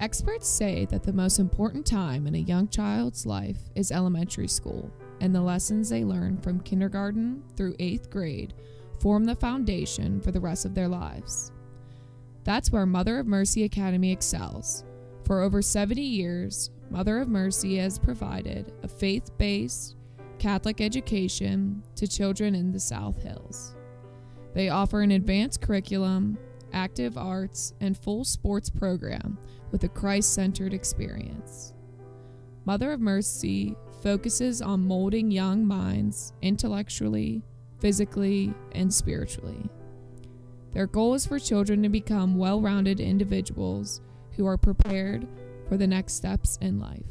Experts say that the most important time in a young child's life is elementary school, and the lessons they learn from kindergarten through 8th grade form the foundation for the rest of their lives. That's where Mother of Mercy Academy excels. For over 70 years, Mother of Mercy has provided a faith-based Catholic education to children in the South Hills. They offer an advanced curriculum, active arts, and full sports program with a Christ-centered experience. Mother of Mercy focuses on molding young minds intellectually, physically, and spiritually. Their goal is for children to become well-rounded individuals who are prepared for the next steps in life.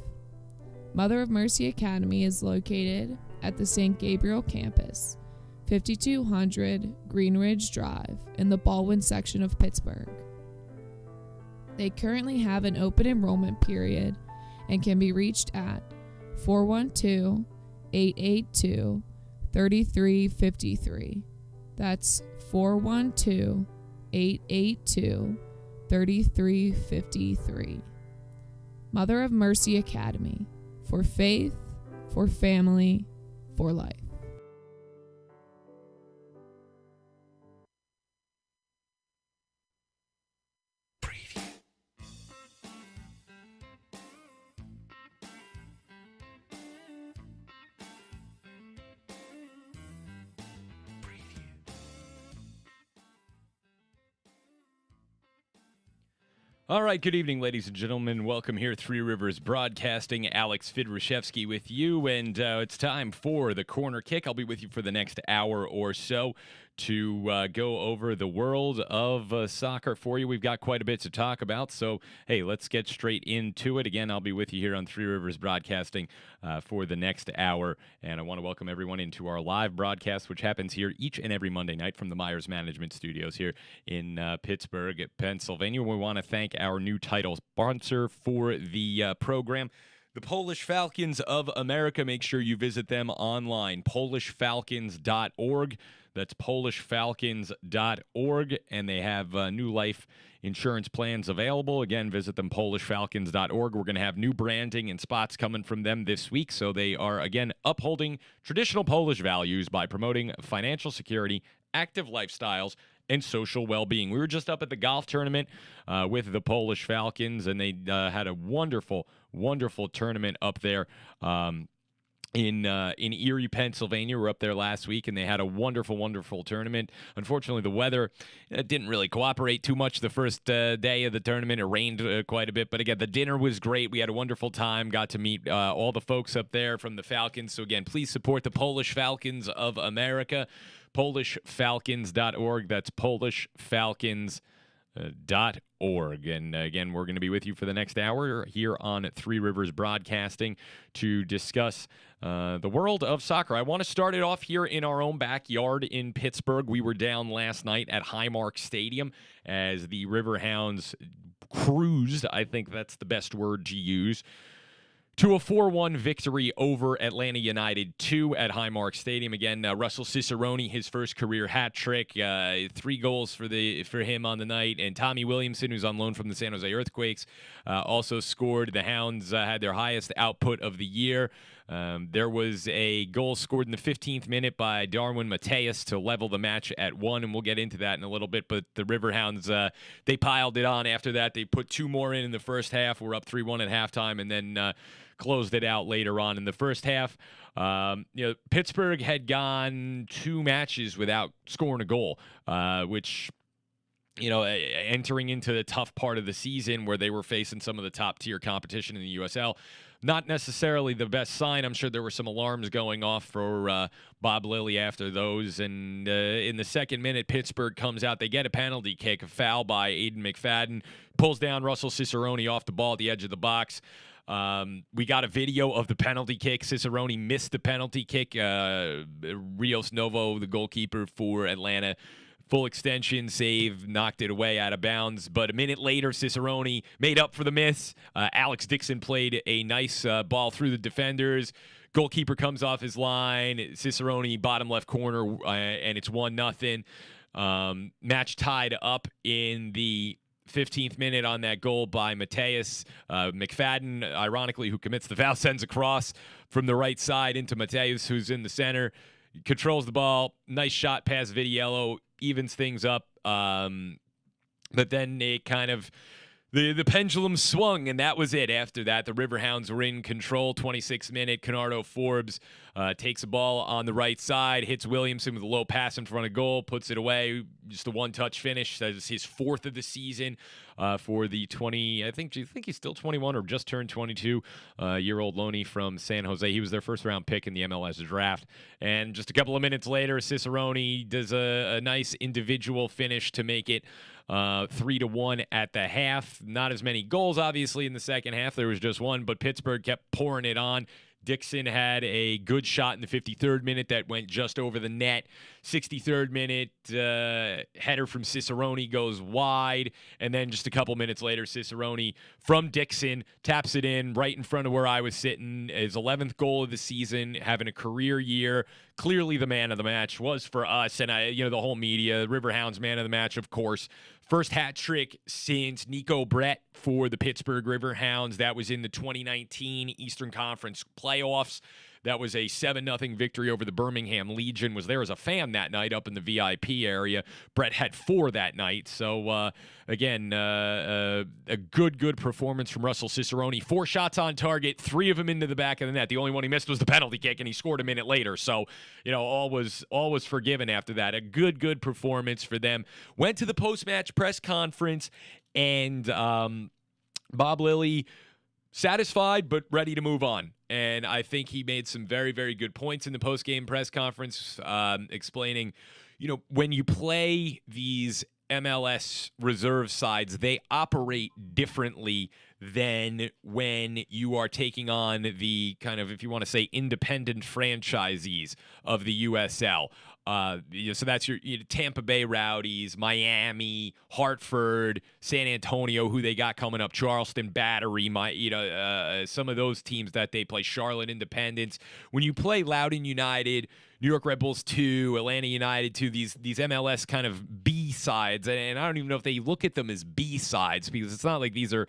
Mother of Mercy Academy is located at the St. Gabriel campus, 5200 Greenridge Drive in the Baldwin section of Pittsburgh. They currently have an open enrollment period and can be reached at 412-882-3353. That's 412-882-3353. Mother of Mercy Academy, for faith, for family, for life. All right, good evening, ladies and gentlemen. Welcome here, Three Rivers Broadcasting. Alex Fidruszewski with you, and it's time for the Corner Kick. I'll be with you for the next hour or so to go over the world of soccer for you. We've got quite a bit to talk about, so hey, let's get straight into it. Again, I'll be with you here on Three Rivers Broadcasting for the next hour, and I want to welcome everyone into our live broadcast, which happens here each and every Monday night from the Myers Management Studios here in Pittsburgh, Pennsylvania. We want to thank our new title sponsor for the program, the Polish Falcons of America. Make sure you visit them online, polishfalcons.org. That's polishfalcons.org, and they have new life insurance plans available. Again, visit them, polishfalcons.org. We're going to have new branding and spots coming from them this week, so they are, again, upholding traditional Polish values by promoting financial security, active lifestyles, and social well-being. We were just up at the golf tournament with the Polish Falcons, and they had a wonderful, wonderful tournament up there in Erie, Pennsylvania. We were up there last week, and they had a wonderful, wonderful tournament. Unfortunately, the weather didn't really cooperate too much the first day of the tournament. It rained quite a bit, but again, the dinner was great. We had a wonderful time, got to meet all the folks up there from the Falcons. So again, please support the Polish Falcons of America, polishfalcons.org. That's polishfalcons.org. And again, we're going to be with you for the next hour here on Three Rivers Broadcasting to discuss the world of soccer. I want to start it off here in our own backyard in Pittsburgh. We were down last night at Highmark Stadium as the Riverhounds cruised, I think that's the best word to use, to a 4-1 victory over Atlanta United 2 at Highmark Stadium. Again, Russell Cicerone, his first career hat trick, 3 goals for him on the night, and Tommy Williamson, who's on loan from the San Jose Earthquakes, also scored. The Hounds had their highest output of the year. There was a goal scored in the 15th minute by Darwin Mateus to level the match at 1, and we'll get into that in a little bit. But the Riverhounds, they piled it on after that. They put 2 more in the first half. We're up 3-1 at halftime, and then closed it out later on in the first half. Pittsburgh had gone 2 matches without scoring a goal, which, entering into the tough part of the season where they were facing some of the top-tier competition in the USL, not necessarily the best sign. I'm sure there were some alarms going off for Bob Lilly after those. And in the second minute, Pittsburgh comes out. They get a penalty kick, a foul by Aiden McFadden, pulls down Russell Cicerone off the ball at the edge of the box. We got a video of the penalty kick. Cicerone missed the penalty kick. Rios Novo, the goalkeeper for Atlanta, full extension save, knocked it away out of bounds. But a minute later, Cicerone made up for the miss. Alex Dixon played a nice ball through the defenders. Goalkeeper comes off his line. Cicerone, bottom left corner, and it's 1-0. Match tied up in the 15th minute on that goal by Mateus. McFadden, ironically, who commits the foul, sends across from the right side into Mateus, who's in the center, controls the ball. Nice shot past Vitiello, evens things up. But then it kind of the pendulum swung, and that was it. After that, the Riverhounds were in control. 26th minute, Kenardo Forbes takes a ball on the right side, hits Williamson with a low pass in front of goal, puts it away. Just a one-touch finish. That's his 4th of the season for the 20. I think he's still 21 or just turned 22 year-old Loney from San Jose. He was their first-round pick in the MLS draft. And just a couple of minutes later, Cicerone does a nice individual finish to make it 3-1 at the half. Not as many goals, obviously, in the second half. There was just one, but Pittsburgh kept pouring it on. Dixon had a good shot in the 53rd minute that went just over the net. 63rd minute, header from Cicerone goes wide. And then just a couple minutes later, Cicerone from Dixon taps it in right in front of where I was sitting. His 11th goal of the season, having a career year. Clearly the man of the match was for us and the whole media. Riverhounds man of the match, of course. First hat trick since Nico Brett for the Pittsburgh Riverhounds. That was in the 2019 Eastern Conference playoffs. That was a 7-0 victory over the Birmingham Legion. Was there as a fan that night up in the VIP area. Brett had 4 that night. So, again, a good performance from Russell Cicerone. 4 shots on target, 3 of them into the back of the net. The only one he missed was the penalty kick, and he scored a minute later. So, all was forgiven after that. A good performance for them. Went to the post-match press conference, and Bob Lilly satisfied but ready to move on. And I think he made some very, very good points in the post-game press conference, explaining, when you play these MLS reserve sides, they operate differently than when you are taking on the kind of, if you want to say, independent franchisees of the USL. So that's your Tampa Bay Rowdies, Miami, Hartford, San Antonio, who they got coming up, Charleston Battery, some of those teams that they play, Charlotte Independence. When you play Loudoun United, New York Red Bulls 2, Atlanta United 2, these MLS kind of B sides, and I don't even know if they look at them as B sides, because it's not like these are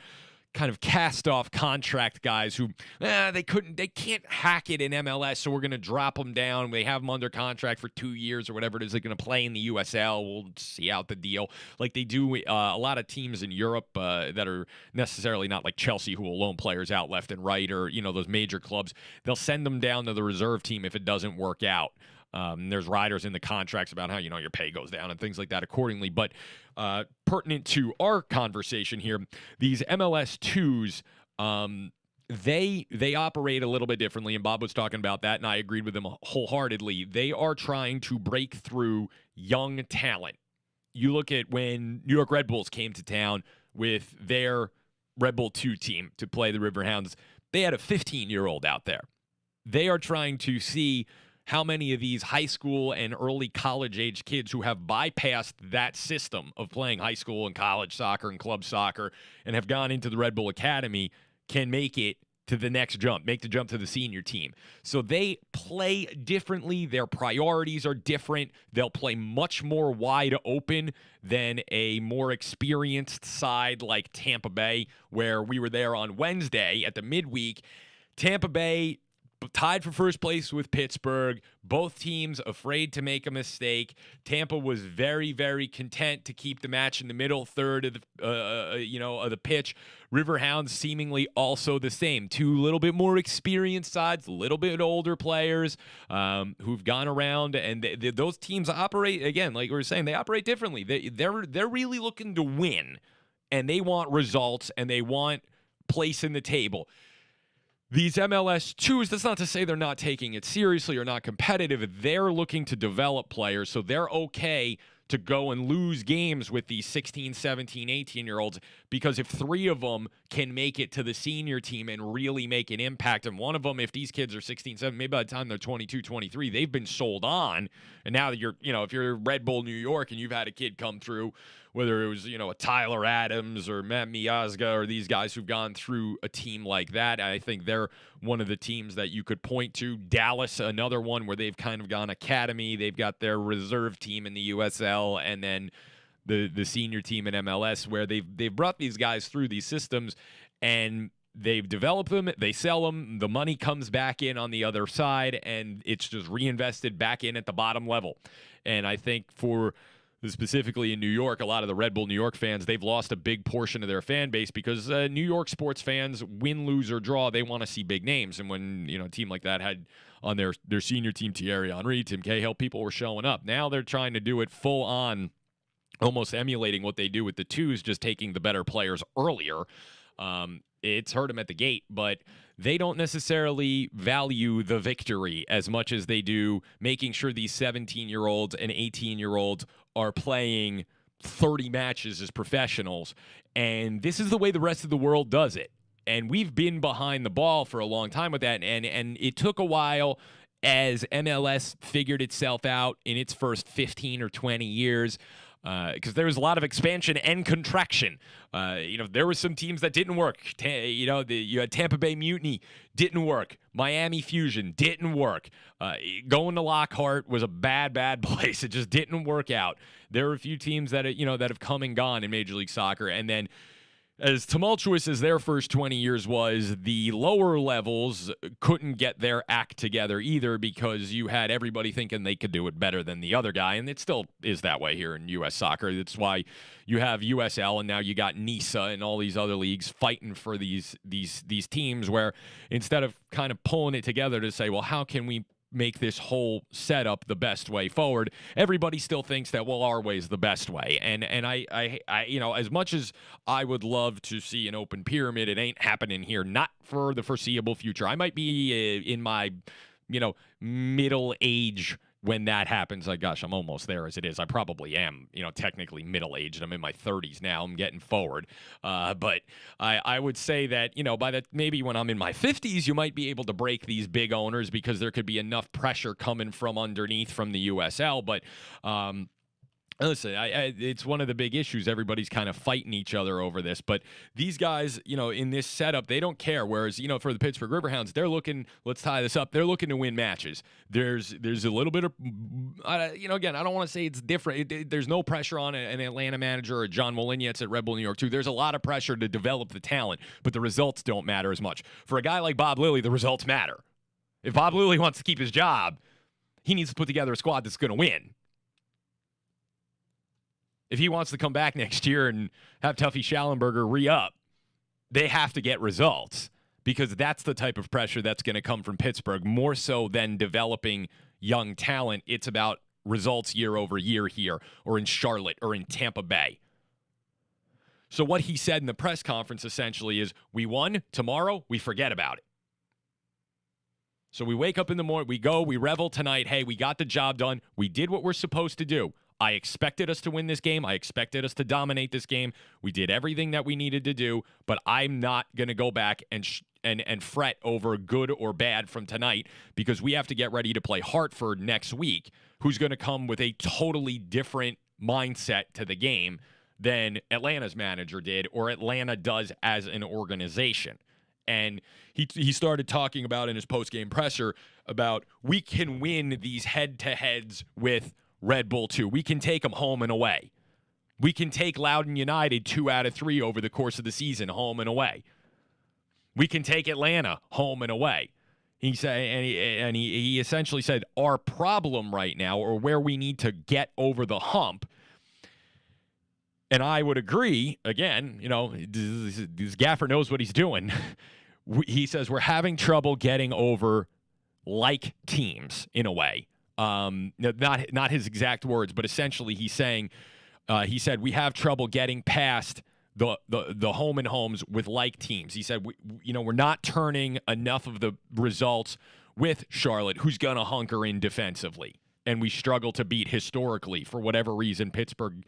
kind of cast-off contract guys who they can't hack it in MLS, so we're going to drop them down. They have them under contract for 2 years or whatever it is. They're going to play in the USL. We'll see out the deal like they do a lot of teams in Europe that are necessarily not like Chelsea, who will loan players out left and right, or those major clubs. They'll send them down to the reserve team if it doesn't work out. There's riders in the contracts about how, your pay goes down and things like that accordingly. But pertinent to our conversation here, these MLS 2s, they operate a little bit differently, and Bob was talking about that, and I agreed with him wholeheartedly. They are trying to break through young talent. You look at when New York Red Bulls came to town with their Red Bull 2 team to play the Riverhounds, they had a 15-year-old out there. They are trying to see how many of these high school and early college-age kids who have bypassed that system of playing high school and college soccer and club soccer and have gone into the Red Bull Academy can make it to the next jump, make the jump to the senior team. So they play differently. Their priorities are different. They'll play much more wide open than a more experienced side like Tampa Bay, where we were there on Wednesday at the midweek. Tampa Bay tied for first place with Pittsburgh. Both teams afraid to make a mistake. Tampa was very, very content to keep the match in the middle third of the pitch. Riverhounds seemingly also the same. 2 little bit more experienced sides, a little bit older players who've gone around, and those teams operate, again, like we were saying, they operate differently. They're really looking to win, and they want results, and they want place in the table. These MLS 2s, that's not to say they're not taking it seriously or not competitive. They're looking to develop players, so they're okay to go and lose games with these 16, 17, 18-year-olds, because if 3 of them can make it to the senior team and really make an impact, and one of them, if these kids are 16, 17, maybe by the time they're 22, 23, they've been sold on, and now if you're Red Bull New York and you've had a kid come through, whether it was, a Tyler Adams or Matt Miazga or these guys who've gone through a team like that, I think they're one of the teams that you could point to. Dallas, another one where they've kind of gone academy. They've got their reserve team in the USL, and then the senior team in MLS, where they've brought these guys through these systems and they've developed them, they sell them, the money comes back in on the other side, and it's just reinvested back in at the bottom level. And I think for specifically in New York, a lot of the Red Bull New York fans, they've lost a big portion of their fan base because New York sports fans, win, lose, or draw, they want to see big names. And when a team like that had on their senior team Thierry Henry, Tim Cahill, people were showing up. Now they're trying to do it full on, almost emulating what they do with the twos, just taking the better players earlier. It's hurt them at the gate, but they don't necessarily value the victory as much as they do making sure these 17-year-olds and 18-year-olds are playing 30 matches as professionals. And this is the way the rest of the world does it. And we've been behind the ball for a long time with that. And it took a while as MLS figured itself out in its first 15 or 20 years. Because there was a lot of expansion and contraction. There were some teams that didn't work. You had Tampa Bay Mutiny, didn't work. Miami Fusion, didn't work. Going to Lockhart was a bad place. It just didn't work out. There were a few teams that have come and gone in Major League Soccer, and then as tumultuous as their first 20 years was, the lower levels couldn't get their act together either because you had everybody thinking they could do it better than the other guy, and it still is that way here in U.S. soccer. That's why you have USL, and now you got NISA and all these other leagues fighting for these teams where instead of kind of pulling it together to say, well, how can we make this whole setup the best way forward, everybody still thinks that, well, our way is the best way. And I as much as I would love to see an open pyramid, it ain't happening here, not for the foreseeable future. I might be in my middle age when that happens. Like, gosh, I'm almost there as it is. I probably am, technically middle-aged. I'm in my 30s now. I'm getting forward. But I would say that, maybe when I'm in my 50s, you might be able to break these big owners because there could be enough pressure coming from underneath from the USL. But listen, it's one of the big issues. Everybody's kind of fighting each other over this. But these guys, in this setup, they don't care. Whereas, for the Pittsburgh Riverhounds, they're looking, let's tie this up, they're looking to win matches. There's a little bit of, again, I don't want to say it's different. There's no pressure on an Atlanta manager or John Molinietes at Red Bull New York, too. There's a lot of pressure to develop the talent, but the results don't matter as much. For a guy like Bob Lilley, the results matter. If Bob Lilley wants to keep his job, he needs to put together a squad that's going to win. If he wants to come back next year and have Tuffy Schallenberger re-up, they have to get results because that's the type of pressure that's going to come from Pittsburgh, more so than developing young talent. It's about results year over year here or in Charlotte or in Tampa Bay. So what he said in the press conference essentially is, we won, tomorrow we forget about it. So we wake up in the morning, we go, we revel tonight, hey, we got the job done, we did what we're supposed to do. I expected us to win this game. I expected us to dominate this game. We did everything that we needed to do, but I'm not going to go back and fret over good or bad from tonight because we have to get ready to play Hartford next week, who's going to come with a totally different mindset to the game than Atlanta's manager did or Atlanta does as an organization. And he started talking about in his post-game presser about we can win these head-to-heads with Red Bull 2. We can take them home and away. We can take Loudoun United 2 out of 3 over the course of the season, home and away. We can take Atlanta home and away. He said, and he essentially said, our problem right now, or where we need to get over the hump, and I would agree, again, this gaffer knows what he's doing. He says we're having trouble getting over like teams in a way. Not his exact words, but essentially he's saying, he said, we have trouble getting past the home and homes with like teams. He said, we're not turning enough of the results with Charlotte, who's going to hunker in defensively. And we struggle to beat historically for whatever reason. Pittsburgh,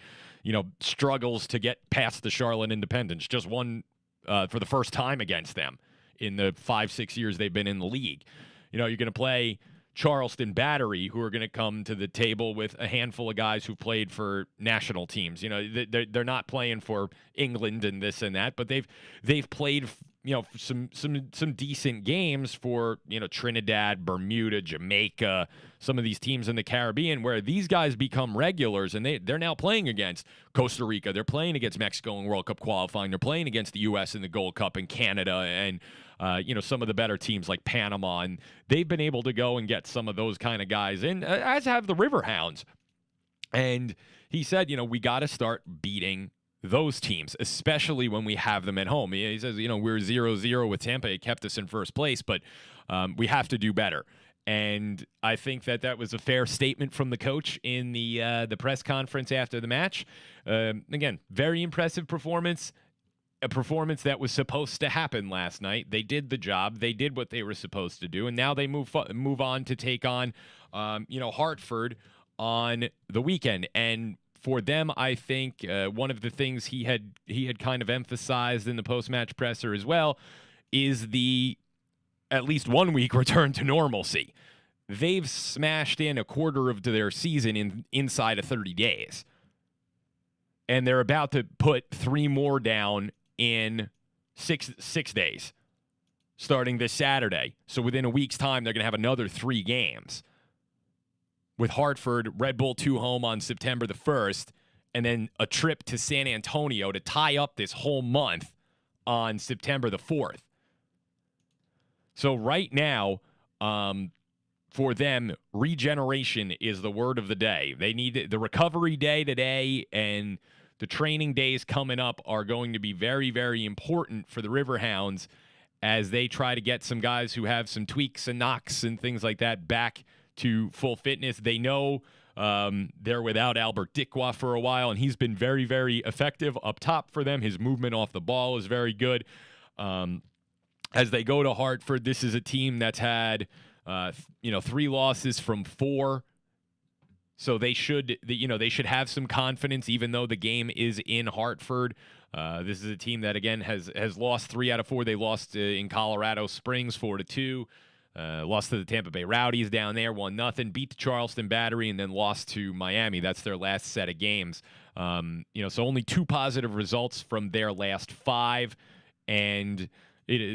struggles to get past the Charlotte Independents. Just won for the first time against them in the 5-6 years they've been in the league. You're going to play Charleston Battery, who are going to come to the table with a handful of guys who played for national teams. They're not playing for England and this and that, but they've played some decent games for, Trinidad, Bermuda, Jamaica, some of these teams in the Caribbean where these guys become regulars, and they're now playing against Costa Rica. They're playing against Mexico in World Cup qualifying. They're playing against the U.S. in the Gold Cup and Canada and, some of the better teams like Panama. And they've been able to go and get some of those kind of guys in, as have the Riverhounds. And he said, we got to start beating those teams, especially when we have them at home. He says, we're 0-0 with Tampa. It kept us in first place, but we have to do better. And I think that was a fair statement from the coach in the press conference after the match. Again, very impressive performance, a performance that was supposed to happen last night. They did the job. They did what they were supposed to do, and now they move on to take on, Hartford on the weekend. And for them, I think one of the things he had kind of emphasized in the post-match presser as well is the at least 1 week return to normalcy. They've smashed in a quarter of their season inside of 30 days. And they're about to put 3 more down in six days, starting this Saturday. So within a week's time, they're going to have another 3 games. With Hartford, Red Bull 2 home on September the 1st, and then a trip to San Antonio to tie up this whole month on September the 4th. So right now, for them, regeneration is the word of the day. They need the recovery day today, and the training days coming up are going to be very, very important for the Riverhounds as they try to get some guys who have some tweaks and knocks and things like that back to full fitness. They know they're without Albert Dikwa for a while, and he's been very, very effective up top for them. His movement off the ball is very good. As they go to Hartford, this is a team that's had 3 losses from 4. So they should have some confidence, even though the game is in Hartford. This is a team that, again, has lost 3 out of 4. They lost in Colorado Springs 4-2. Lost to the Tampa Bay Rowdies down there, 1-0. Beat the Charleston Battery, and then lost to Miami. That's their last set of games. So only 2 positive results from their last 5. And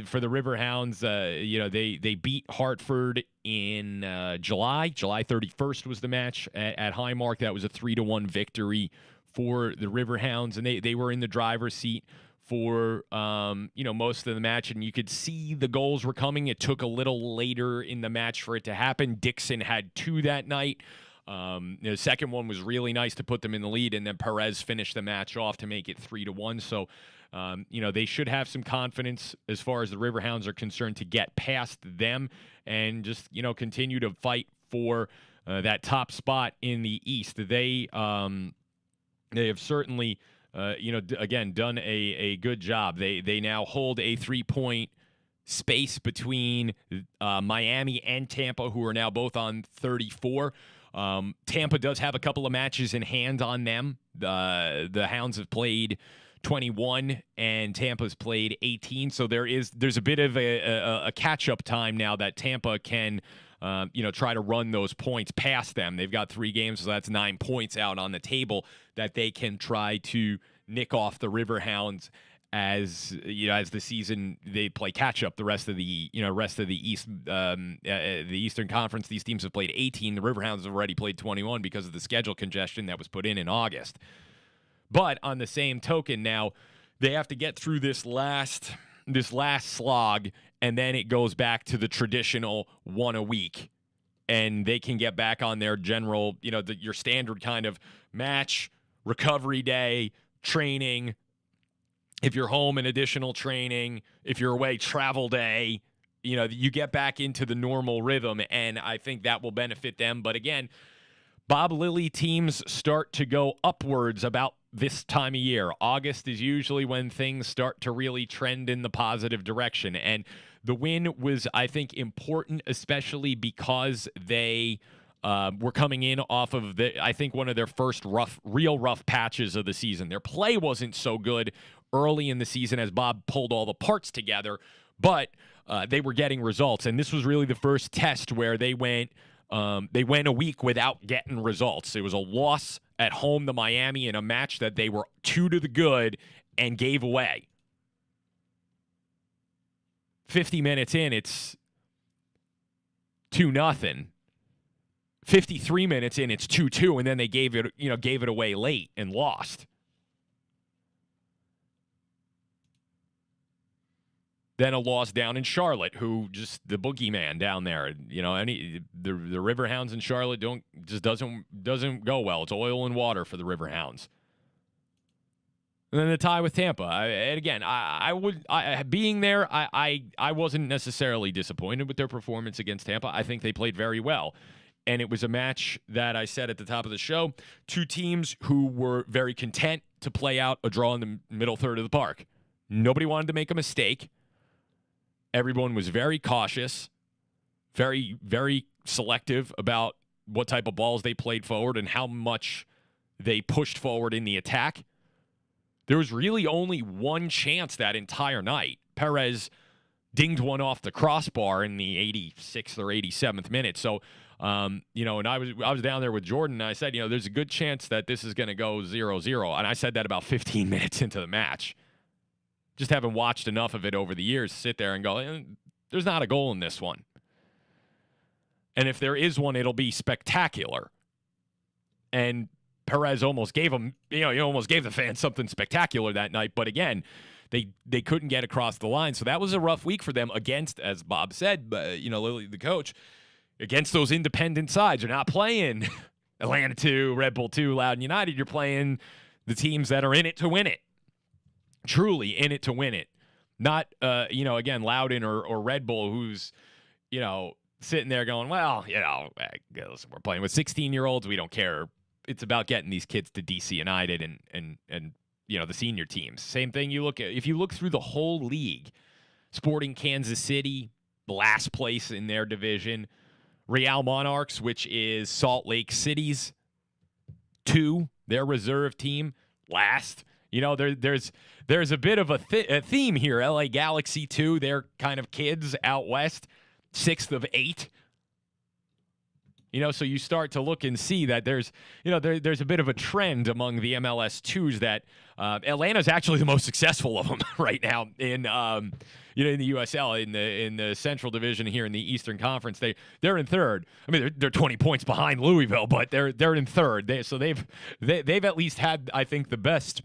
for the Riverhounds, they beat Hartford in July. July 31st was the match at Highmark. That was a 3-1 victory for the Riverhounds, and they were in the driver's seat for most of the match, and you could see the goals were coming. It took a little later in the match for it to happen. Dixon had 2 that night. The second one was really nice to put them in the lead, and then Perez finished the match off to make it 3-1. So, they should have some confidence as far as the Riverhounds are concerned to get past them and just, continue to fight for that top spot in the East. They have certainly, again, done a good job. They now hold a 3-point space between Miami and Tampa, who are now both on 34. Tampa does have a couple of matches in hand on them. The Hounds have played 21 and Tampa's played 18. So there's a bit of a catch-up time now that Tampa can try to run those points past them. They've got 3 games, so that's 9 points out on the table that they can try to nick off the Riverhounds as the season they play catch up. The rest of the East, the Eastern Conference, these teams have played 18. The Riverhounds have already played 21 because of the schedule congestion that was put in August. But on the same token, now they have to get through this last slog, and then it goes back to the traditional 1 a week, and they can get back on their general, your standard kind of match, recovery day, training. If you're home, an additional training. If you're away, travel day. You get back into the normal rhythm, and I think that will benefit them. But again, Bob Lilly teams start to go upwards about this time of year. August is usually when things start to really trend in the positive direction. And the win was, I think, important, especially because they were coming in off of one of their first real rough patches of the season. Their play wasn't so good early in the season as Bob pulled all the parts together, but they were getting results. And this was really the first test where they went a week without getting results. It was a loss at home to Miami in a match that they were 2 to the good and gave away. 50 minutes in, it's 2-0. 53 minutes in, it's 2-2, and then they gave it away late and lost. Then a loss down in Charlotte, who just the boogeyman down there. The Riverhounds in Charlotte doesn't go well. It's oil and water for the Riverhounds. And then the tie with Tampa. Being there, I wasn't necessarily disappointed with their performance against Tampa. I think they played very well. And it was a match that I said at the top of the show, two teams who were very content to play out a draw in the middle third of the park. Nobody wanted to make a mistake. Everyone was very cautious, very, very selective about what type of balls they played forward and how much they pushed forward in the attack. There was really only one chance that entire night. Perez dinged one off the crossbar in the 86th or 87th minute. So, and I was down there with Jordan, and I said, there's a good chance that this is going to go 0-0. And I said that about 15 minutes into the match. Just having watched enough of it over the years, sit there and go, there's not a goal in this one. And if there is one, it'll be spectacular. And Perez almost gave him, he almost gave the fans something spectacular that night. But again, they couldn't get across the line. So that was a rough week for them against, as Bob said, Lily, the coach, against those independent sides. You're not playing Atlanta 2, Red Bull 2, Loudoun United. You're playing the teams that are in it to win it. Truly in it to win it. Not, again, Loudoun or Red Bull, who's, sitting there going, well, listen, we're playing with 16-year-olds. We don't care. It's about getting these kids to DC United and the senior teams. Same thing if you look through the whole league, Sporting Kansas City, last place in their division. Real Monarchs, which is Salt Lake City's 2, their reserve team, last. There's a bit of a theme here. LA Galaxy 2, they're kind of kids out west, 6th of 8. So you start to look and see that there's a bit of a trend among the MLS 2s that Atlanta's actually the most successful of them right now in in the USL in the Central Division here in the Eastern Conference. They're in third. I mean they're 20 points behind Louisville, but they're in third. They've at least had, I think, the best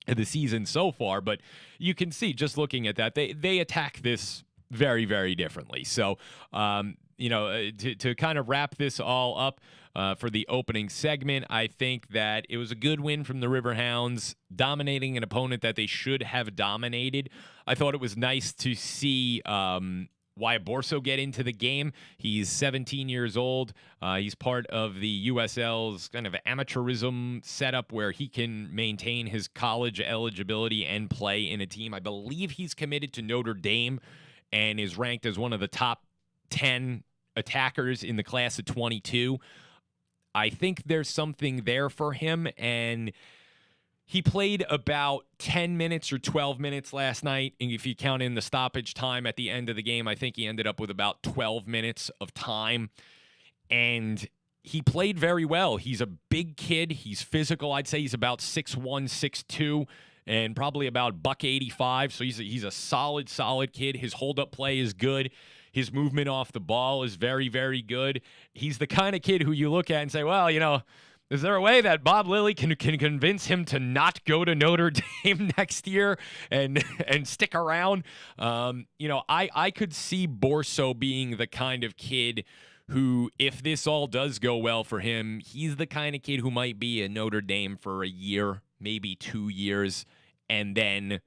of the season so far. But you can see just looking at that they attack this very, very differently. So to kind of wrap this all up for the opening segment, I think that it was a good win from the Riverhounds, dominating an opponent that they should have dominated. I thought it was nice to see Wyatt Borso get into the game. He's 17 years old. He's part of the USL's kind of amateurism setup where he can maintain his college eligibility and play in a team. I believe he's committed to Notre Dame and is ranked as one of the top 10 attackers in the class of 22. I think there's something there for him, and he played about 10 minutes or 12 minutes last night, and if you count in the stoppage time at the end of the game, I think he ended up with about 12 minutes of time, and he played very well. He's a big kid. He's physical. I'd say he's about 6'1", 6'2", and probably about $185, so he's a solid kid. His hold-up play is good. His movement off the ball is very, very good. He's the kind of kid who you look at and say, well, is there a way that Bob Lilly can convince him to not go to Notre Dame next year and stick around? I could see Borso being the kind of kid who, if this all does go well for him, he's the kind of kid who might be at Notre Dame for a year, maybe 2 years, and then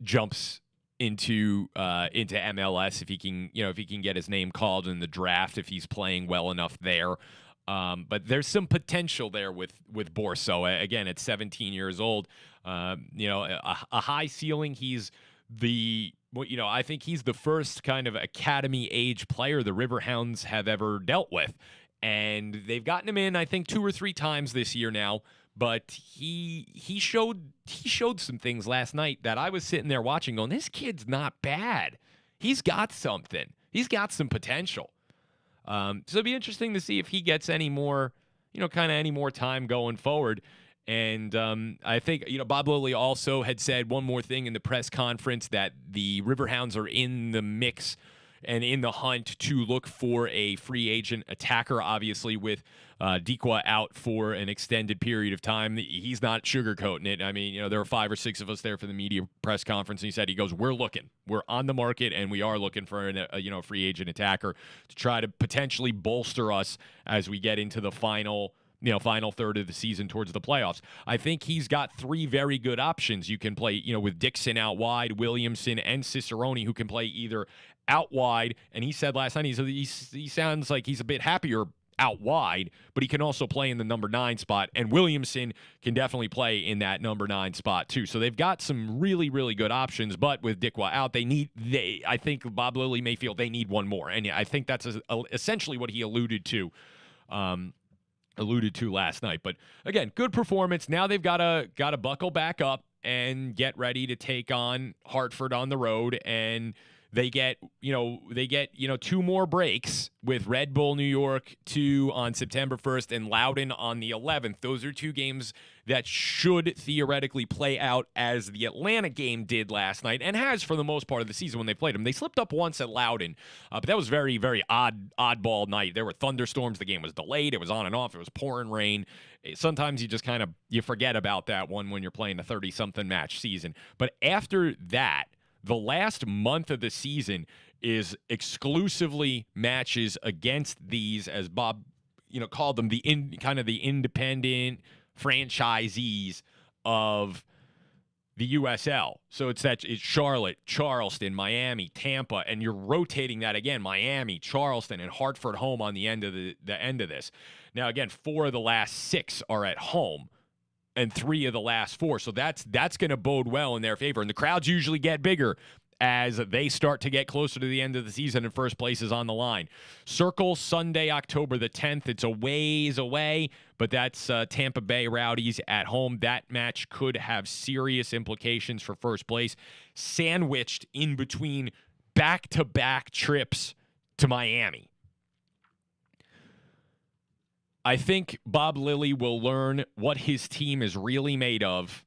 jumps into MLS if he can get his name called in the draft, if he's playing well enough there. But there's some potential there with Borso. Again, at 17 years old, a high ceiling. I think he's the first kind of academy age player the Riverhounds have ever dealt with. And they've gotten him in, I think, 2 or 3 times this year now. But he showed some things last night that I was sitting there watching going, this kid's not bad. He's got something. He's got some potential. So it'll be interesting to see if he gets any more, any more time going forward. And I think, Bob Lilly also had said one more thing in the press conference, that the Riverhounds are in the mix and in the hunt to look for a free agent attacker, obviously, with Dikwa out for an extended period of time. He's not sugarcoating it. I mean, there were 5 or 6 of us there for the media press conference, and he goes, we're looking. We're on the market, and we are looking for a free agent attacker to try to potentially bolster us as we get into the final third of the season towards the playoffs. I think he's got 3 very good options. You can play, with Dixon out wide, Williamson, and Cicerone, who can play either out wide. And he said last night, he sounds like he's a bit happier out wide, but he can also play in the number 9 spot. And Williamson can definitely play in that number 9 spot too. So they've got some really, really good options. But with Dikwa out, I think Bob Lilly may feel they need one more. And I think that's essentially what he alluded to last night. But again, good performance. Now they've got to buckle back up and get ready to take on Hartford on the road, and they get 2 more breaks with Red Bull New York 2 on September 1st and Loudoun on the 11th. Those are 2 games that should theoretically play out as the Atlanta game did last night, and has for the most part of the season when they played them. They slipped up once at Loudoun, but that was very, very oddball night. There were thunderstorms. The game was delayed. It was on and off. It was pouring rain. Sometimes you just you forget about that one when you're playing a 30-something match season. But after that, the last month of the season is exclusively matches against these, as Bob, called them, the independent franchisees of the USL. So it's Charlotte, Charleston, Miami, Tampa, and you're rotating that again, Miami, Charleston, and Hartford home on the end of the end of this. Now again, 4 of the last 6 are at home, and 3 of the last 4. So that's going to bode well in their favor. And the crowds usually get bigger as they start to get closer to the end of the season and first place is on the line. Circle Sunday, October the 10th. It's a ways away, but that's Tampa Bay Rowdies at home. That match could have serious implications for first place, sandwiched in between back-to-back trips to Miami. I think Bob Lilly will learn what his team is really made of.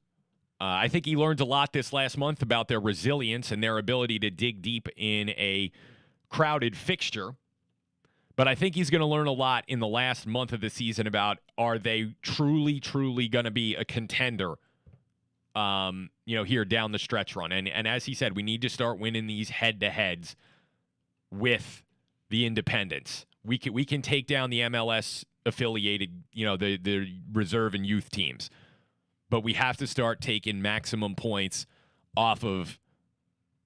I think he learned a lot this last month about their resilience and their ability to dig deep in a crowded fixture. But I think he's going to learn a lot in the last month of the season about, are they truly, truly going to be a contender, here down the stretch run. And as he said, we need to start winning these head-to-heads with the independents. We can take down the MLS affiliated, the reserve and youth teams. But we have to start taking maximum points off of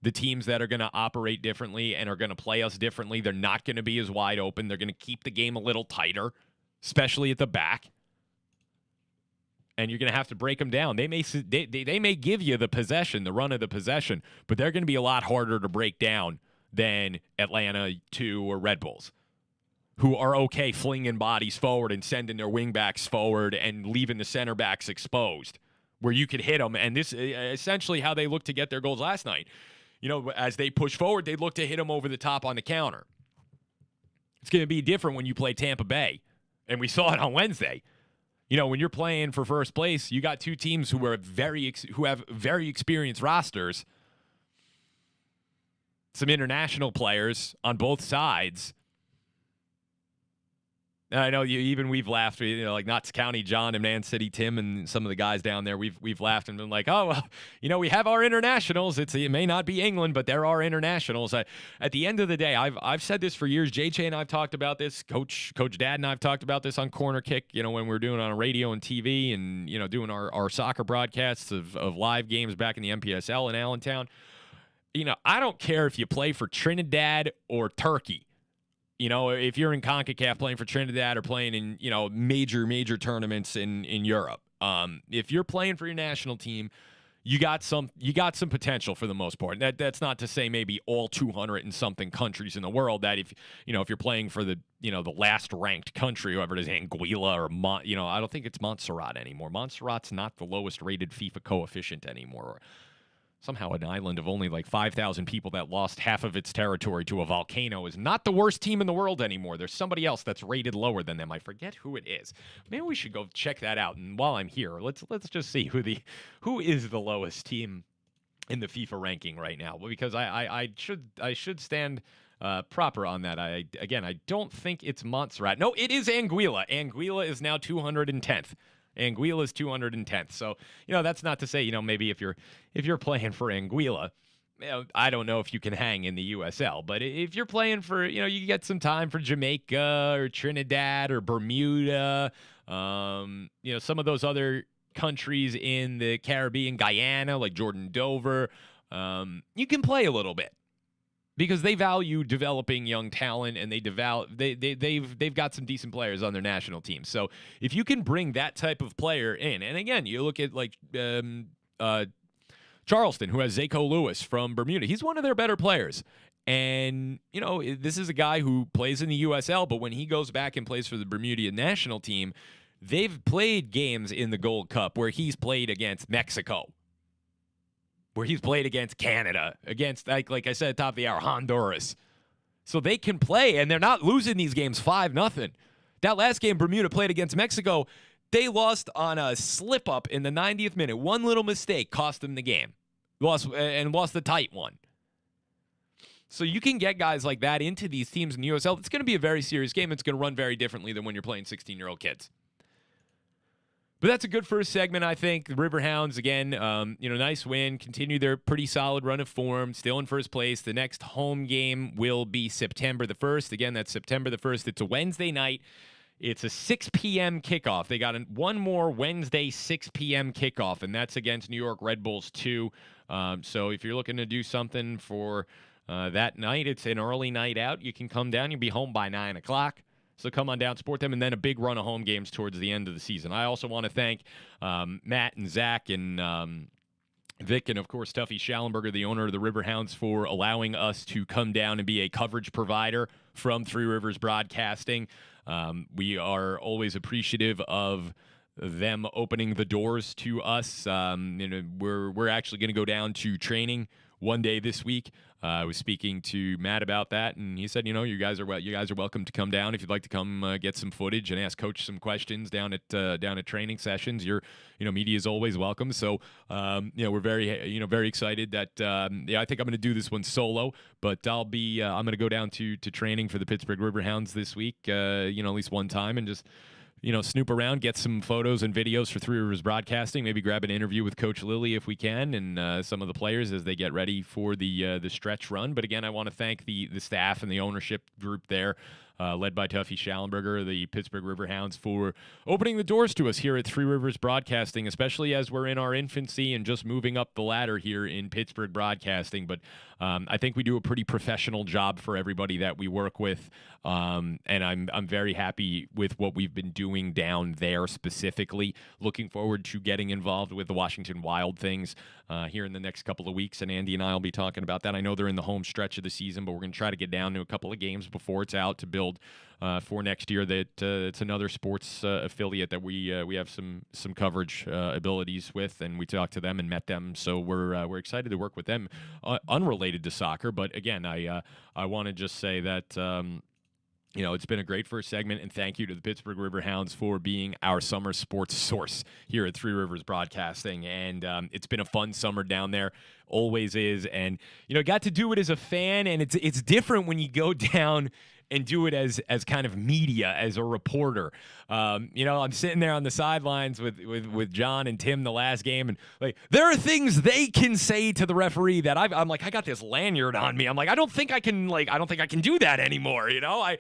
the teams that are going to operate differently and are going to play us differently. They're not going to be as wide open. They're going to keep the game a little tighter, especially at the back. And you're going to have to break them down. They may give you the possession, the run of the possession, but they're going to be a lot harder to break down than Atlanta 2 or Red Bulls, who are okay flinging bodies forward and sending their wingbacks forward and leaving the center backs exposed, where you could hit them. And this is essentially how they looked to get their goals last night. As they push forward, they look to hit them over the top on the counter. It's going to be different when you play Tampa Bay, and we saw it on Wednesday. When you're playing for first place, you got 2 teams who have very experienced rosters, some international players on both sides. I know we've laughed, like Notts County John and Man City Tim and some of the guys down there. We've laughed and been like, oh, well, we have our internationals. It may not be England, but there are internationals. At the end of the day, I've said this for years. JJ and I've talked about this. Coach Dad and I've talked about this on Corner Kick. When we're doing it on radio and TV and doing our soccer broadcasts of live games back in the MPSL in Allentown. I don't care if you play for Trinidad or Turkey. If you're in CONCACAF playing for Trinidad or playing in, major tournaments in Europe, if you're playing for your national team, you got some potential for the most part. That's not to say maybe all 200 and something countries in the world that if you're playing for the last ranked country, whoever it is, Anguilla or I don't think it's Montserrat anymore. Montserrat's not the lowest rated FIFA coefficient anymore. somehow an island of only like 5,000 people that lost half of its territory to a volcano is not the worst team in the world anymore. There's somebody else that's rated lower than them. I forget who it is. Maybe we should go check that out. And while I'm here, let's just see who is the lowest team in the FIFA ranking right now. Because I should stand proper on that. I don't think it's Montserrat. No, it is Anguilla. Anguilla is now 210th. Anguilla is 210th. So, that's not to say, maybe if you're playing for Anguilla, I don't know if you can hang in the USL, but if you're playing for, you get some time for Jamaica or Trinidad or Bermuda, some of those other countries in the Caribbean, Guyana, like Jordan Dover, you can play a little bit. Because they value developing young talent, and they've got some decent players on their national team. So if you can bring that type of player in, and again, you look at like Charleston, who has Zako Lewis from Bermuda. He's one of their better players. And, this is a guy who plays in the USL, but when he goes back and plays for the Bermudian national team, they've played games in the Gold Cup where he's played against Mexico, where he's played against Canada, against, like I said at the top of the hour, Honduras. So they can play, and they're not losing these games 5-0. That last game Bermuda played against Mexico, they lost on a slip-up in the 90th minute. One little mistake cost them the game. Lost the tight one. So you can get guys like that into these teams in the USL. It's going to be a very serious game. It's going to run very differently than when you're playing 16-year-old kids. But that's a good first segment, I think. The Riverhounds, again, nice win. Continue their pretty solid run of form. Still in first place. The next home game will be September the 1st. Again, that's September the 1st. It's a Wednesday night. It's a 6 p.m. kickoff. They got one more Wednesday 6 p.m. kickoff, and that's against New York Red Bulls 2. So if you're looking to do something for that night, it's an early night out. You can come down. You'll be home by 9 o'clock. So come on down, support them, and then a big run of home games towards the end of the season. I also want to thank Matt and Zach and Vic and, of course, Tuffy Schallenberger, the owner of the Riverhounds, for allowing us to come down and be a coverage provider from Three Rivers Broadcasting. We are always appreciative of them opening the doors to us. We're actually going to go down to training one day this week. I was speaking to Matt about that, and he said, you guys are welcome to come down if you'd like to come get some footage and ask Coach some questions down at training sessions. Media is always welcome. So, we're very excited that I think I'm going to do this one solo, but I'm going to go down to training for the Pittsburgh Riverhounds this week, at least one time, and just snoop around, get some photos and videos for Three Rivers Broadcasting, maybe grab an interview with Coach Lilly if we can, and some of the players as they get ready for the stretch run. But again, I want to thank the staff and the ownership group there, led by Tuffy Schallenberger, the Pittsburgh Riverhounds, for opening the doors to us here at Three Rivers Broadcasting, especially as we're in our infancy and just moving up the ladder here in Pittsburgh Broadcasting. But I think we do a pretty professional job for everybody that we work with, and I'm very happy with what we've been doing down there specifically. Looking forward to getting involved with the Washington Wild things here in the next couple of weeks, and Andy and I will be talking about that. I know they're in the home stretch of the season, but we're going to try to get down to a couple of games before it's out to build for next year. That it's another sports affiliate that we have some coverage abilities with, and we talked to them and met them. So we're excited to work with them, unrelated to soccer. But again, I want to just say that. It's been a great first segment, and thank you to the Pittsburgh Riverhounds for being our summer sports source here at Three Rivers Broadcasting. And it's been a fun summer down there, always is. And got to do it as a fan, and it's different when you go down and do it as kind of media, as a reporter. I'm sitting there on the sidelines with John and Tim the last game, and like there are things they can say to the referee that I'm like, I got this lanyard on me. I'm like, I don't think I can do that anymore. I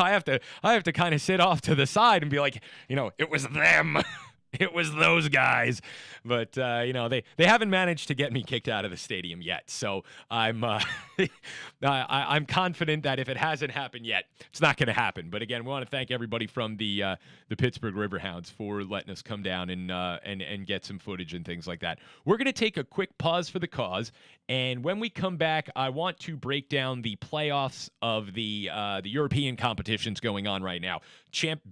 have to kind of sit off to the side and be like, it was them. It was those guys. But, they haven't managed to get me kicked out of the stadium yet. So I'm confident that if it hasn't happened yet, it's not going to happen. But, again, we want to thank everybody from the Pittsburgh Riverhounds for letting us come down and get some footage and things like that. We're going to take a quick pause for the cause. And when we come back, I want to break down the playoffs of the European competitions going on right now.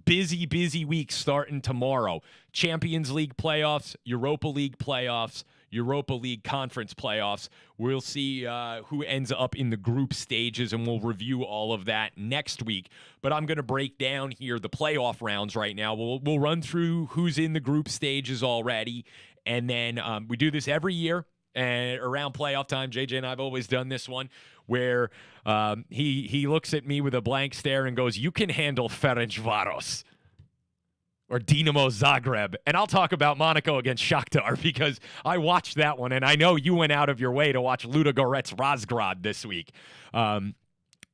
Busy week starting tomorrow. Champions League playoffs, Europa League playoffs, Europa League conference playoffs. We'll see who ends up in the group stages, and we'll review all of that next week. But I'm going to break down here the playoff rounds right now. We'll run through who's in the group stages already, and then we do this every year. And around playoff time, JJ and I have always done this one where he looks at me with a blank stare and goes, "You can handle Ferencvaros or Dinamo Zagreb." And I'll talk about Monaco against Shakhtar because I watched that one, and I know you went out of your way to watch Ludogorets Razgrad this week.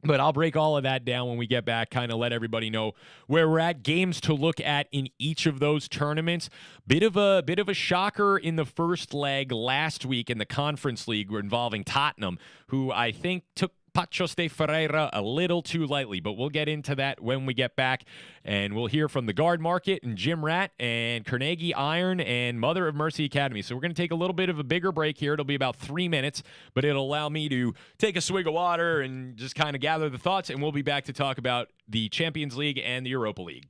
But I'll break all of that down when we get back, kind of let everybody know where we're at, games to look at in each of those tournaments. Bit of a shocker in the first leg last week in the Conference League involving Tottenham, who I think took Paços de Ferreira a little too lightly, but we'll get into that when we get back, and we'll hear from the Guard Market and Jim Rat and Carnegie Iron and Mother of Mercy Academy. So we're going to take a little bit of a bigger break here. It'll be about 3 minutes, but it'll allow me to take a swig of water and just kind of gather the thoughts, and we'll be back to talk about the Champions League and the Europa League.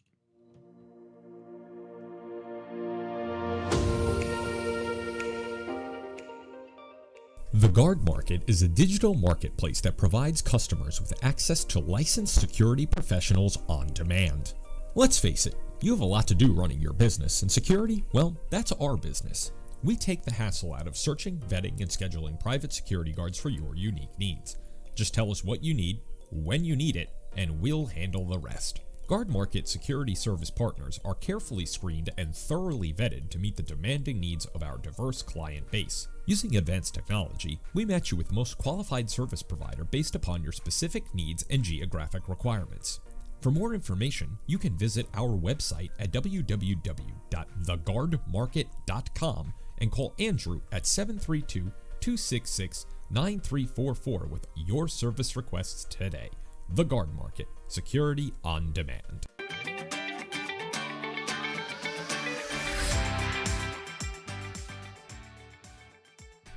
The Guard Market is a digital marketplace that provides customers with access to licensed security professionals on demand. Let's face it, you have a lot to do running your business, and security, well, that's our business. We take the hassle out of searching, vetting, and scheduling private security guards for your unique needs. Just tell us what you need, when you need it, and we'll handle the rest. Guard Market security service partners are carefully screened and thoroughly vetted to meet the demanding needs of our diverse client base. Using advanced technology, we match you with the most qualified service provider based upon your specific needs and geographic requirements. For more information, you can visit our website at www.theguardmarket.com and call Andrew at 732-266-9344 with your service requests today. The Guard Market, security on demand.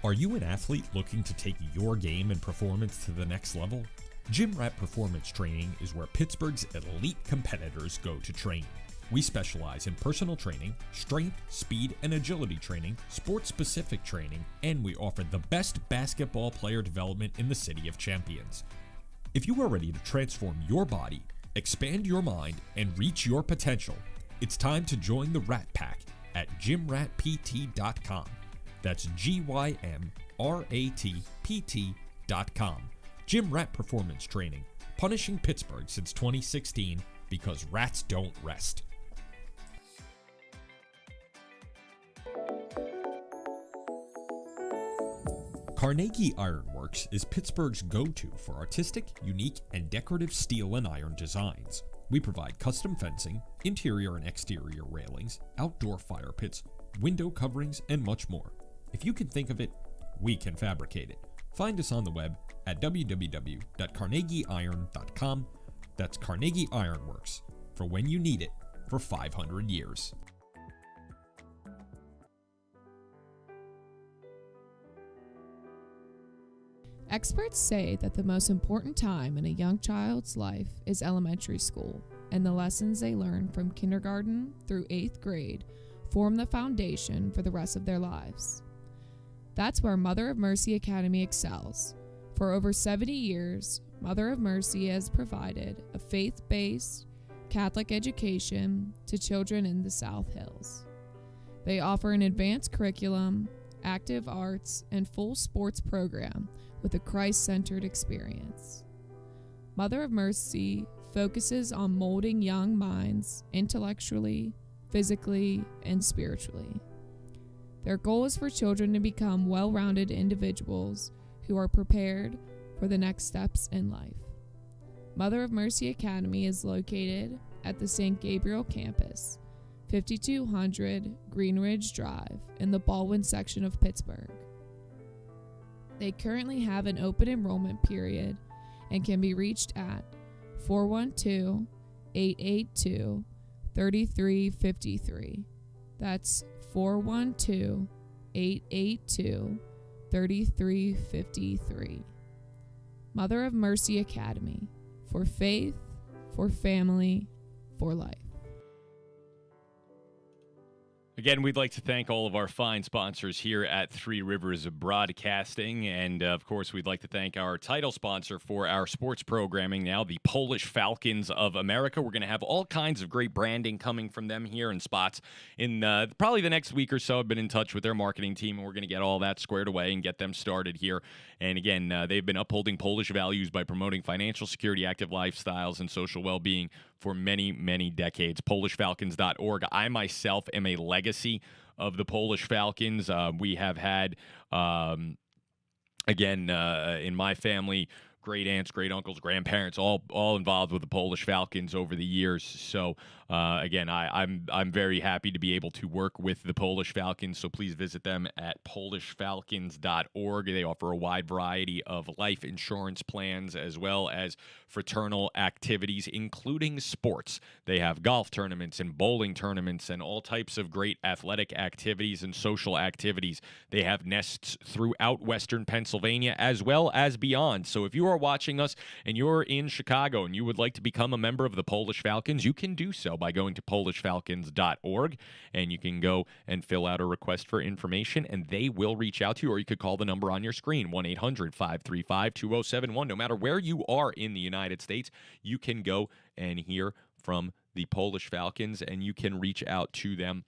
Are you an athlete looking to take your game and performance to the next level? Gym Rat Performance Training is where Pittsburgh's elite competitors go to train. We specialize in personal training, strength, speed, and agility training, sports-specific training, and we offer the best basketball player development in the City of Champions. If you are ready to transform your body, expand your mind, and reach your potential, it's time to join the Rat Pack at gymratpt.com. That's GYMRATPT.com. Gym Rat Performance Training, punishing Pittsburgh since 2016 because rats don't rest. Carnegie Ironworks is Pittsburgh's go-to for artistic, unique, and decorative steel and iron designs. We provide custom fencing, interior and exterior railings, outdoor fire pits, window coverings, and much more. If you can think of it, we can fabricate it. Find us on the web at www.carnegieiron.com. That's Carnegie Ironworks, for when you need it, for 500 years. Experts say that the most important time in a young child's life is elementary school, and the lessons they learn from kindergarten through 8th grade form the foundation for the rest of their lives. That's where Mother of Mercy Academy excels. For over 70 years, Mother of Mercy has provided a faith-based Catholic education to children in the South Hills. They offer an advanced curriculum, active arts, and full sports program with a Christ-centered experience. Mother of Mercy focuses on molding young minds intellectually, physically, and spiritually. Their goal is for children to become well-rounded individuals who are prepared for the next steps in life. Mother of Mercy Academy is located at the St. Gabriel campus, 5200 Greenridge Drive in the Baldwin section of Pittsburgh. They currently have an open enrollment period and can be reached at 412-882-3353. That's 412-882-3353. Mother of Mercy Academy, for faith, for family, for life. Again, we'd like to thank all of our fine sponsors here at Three Rivers Broadcasting. And, of course, we'd like to thank our title sponsor for our sports programming now, the Polish Falcons of America. We're going to have all kinds of great branding coming from them here in spots in probably the next week or so. I've been in touch with their marketing team, and we're going to get all that squared away and get them started here. And, again, they've been upholding Polish values by promoting financial security, active lifestyles, and social well-being for many, many decades. PolishFalcons.org. I myself am a legacy of the Polish Falcons. We have had, in my family, great aunts, great uncles, grandparents, all involved with the Polish Falcons over the years. So I'm very happy to be able to work with the Polish Falcons. So please visit them at PolishFalcons.org. They offer a wide variety of life insurance plans as well as fraternal activities, including sports. They have golf tournaments and bowling tournaments and all types of great athletic activities and social activities. They have nests throughout Western Pennsylvania as well as beyond. So if you are watching us and you're in Chicago and you would like to become a member of the Polish Falcons, you can do so by going to PolishFalcons.org, and you can go and fill out a request for information, and they will reach out to you, or you could call the number on your screen, 1-800-535-2071. No matter where you are in the United States, you can go and hear from the Polish Falcons, and you can reach out to them,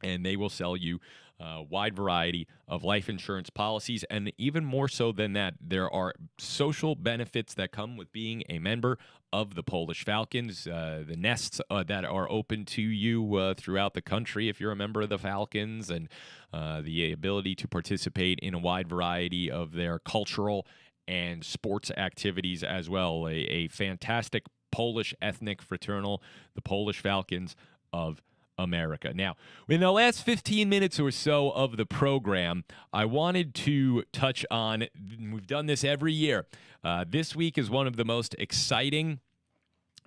and they will sell you a wide variety of life insurance policies. And even more so than that, there are social benefits that come with being a member of the Polish Falcons. The nests that are open to you throughout the country if you're a member of the Falcons, and the ability to participate in a wide variety of their cultural and sports activities as well. A fantastic Polish ethnic fraternal, the Polish Falcons of America. Now, in the last 15 minutes or so of the program, I wanted to touch on, we've done this every year. This week is one of the most exciting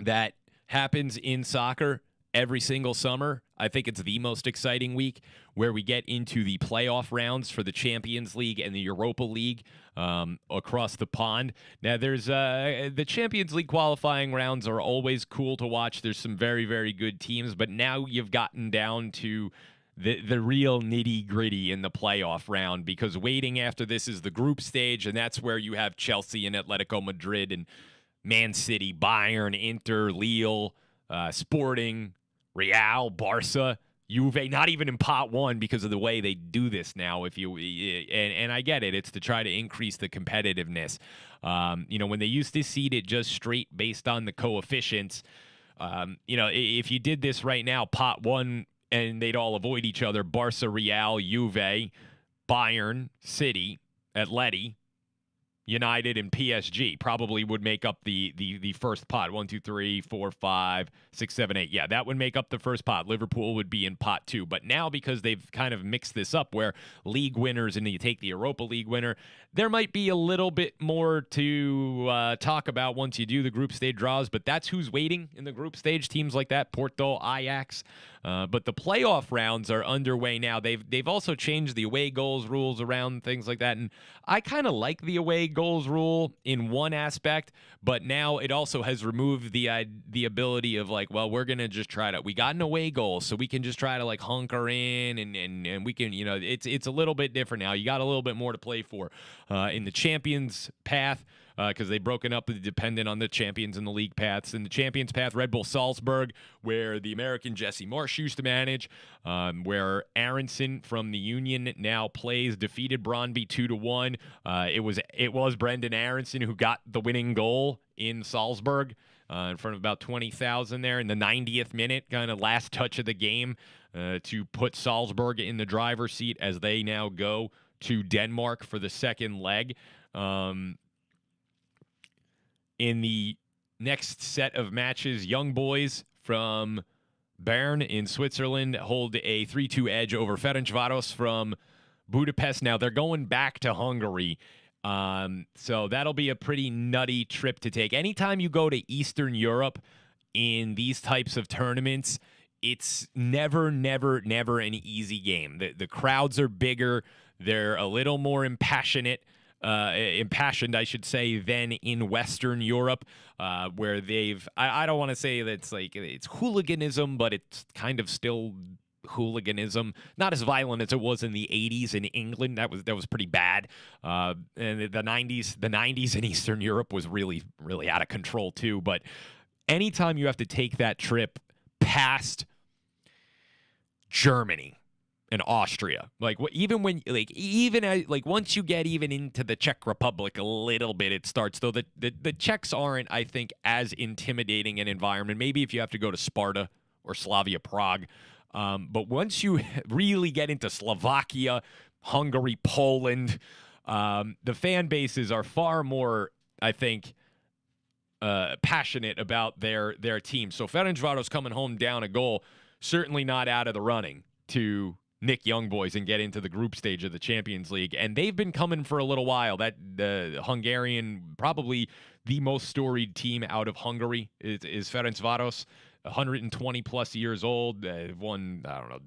that happens in soccer every single summer. I think it's the most exciting week, where we get into the playoff rounds for the Champions League and the Europa League across the pond. Now, there's the Champions League qualifying rounds are always cool to watch. There's some very, very good teams, but now you've gotten down to the real nitty-gritty in the playoff round, because waiting after this is the group stage, and that's where you have Chelsea and Atletico Madrid and Man City, Bayern, Inter, Lille, Sporting, Real, Barca, Juve, not even in pot one because of the way they do this now. And I get it, it's to try to increase the competitiveness. When they used to seed it just straight based on the coefficients, if you did this right now, pot one, and they'd all avoid each other, Barca, Real, Juve, Bayern, City, Atleti, United, and PSG probably would make up the first pot. 1, 2, 3, 4, 5, 6, 7, 8. Yeah, that would make up the first pot. Liverpool would be in pot 2. But now, because they've kind of mixed this up where league winners, and you take the Europa League winner, there might be a little bit more to talk about once you do the group stage draws. But that's who's waiting in the group stage. Teams like that, Porto, Ajax. But the playoff rounds are underway now. They've also changed the away goals rules around, things like that. And I kind of like the away goals rule in one aspect, but now it also has removed the ability of we're going to just try to, we got an away goal, so we can just try to hunker in and we can, it's a little bit different now. You got a little bit more to play for in the Champions path, because they've broken up the dependent on the Champions and the league paths. In the Champions path, Red Bull Salzburg, where the American Jesse Marsh used to manage, where Aronson from the Union now plays, defeated Brøndby 2-1. It was Brendan Aronson who got the winning goal in Salzburg in front of about 20,000 there in the 90th minute, kind of last touch of the game, to put Salzburg in the driver's seat as they now go to Denmark for the second leg. In the next set of matches, Young Boys from Bern in Switzerland hold a 3-2 edge over Ferencváros from Budapest. Now, they're going back to Hungary, so that'll be a pretty nutty trip to take. Anytime you go to Eastern Europe in these types of tournaments, it's never an easy game. The crowds are bigger. They're a little more impassioned, I should say, than in Western Europe, where I don't want to say that it's hooliganism, but it's kind of still hooliganism, not as violent as it was in the 80s in England. That was pretty bad. And the 90s in Eastern Europe was really, really out of control too. But anytime you have to take that trip past Germany and Austria, once you get even into the Czech Republic a little bit, it starts, though the Czechs aren't, I think, as intimidating an environment. Maybe if you have to go to Sparta or Slavia Prague. But once you really get into Slovakia, Hungary, Poland, the fan bases are far more, I think, passionate about their team. So Ferencváros coming home down a goal, certainly not out of the running to Nick Young Boys and get into the group stage of the Champions League. And they've been coming for a little while. That the Hungarian, probably the most storied team out of Hungary is Ferencváros. 120 plus years old. They've won, I don't know,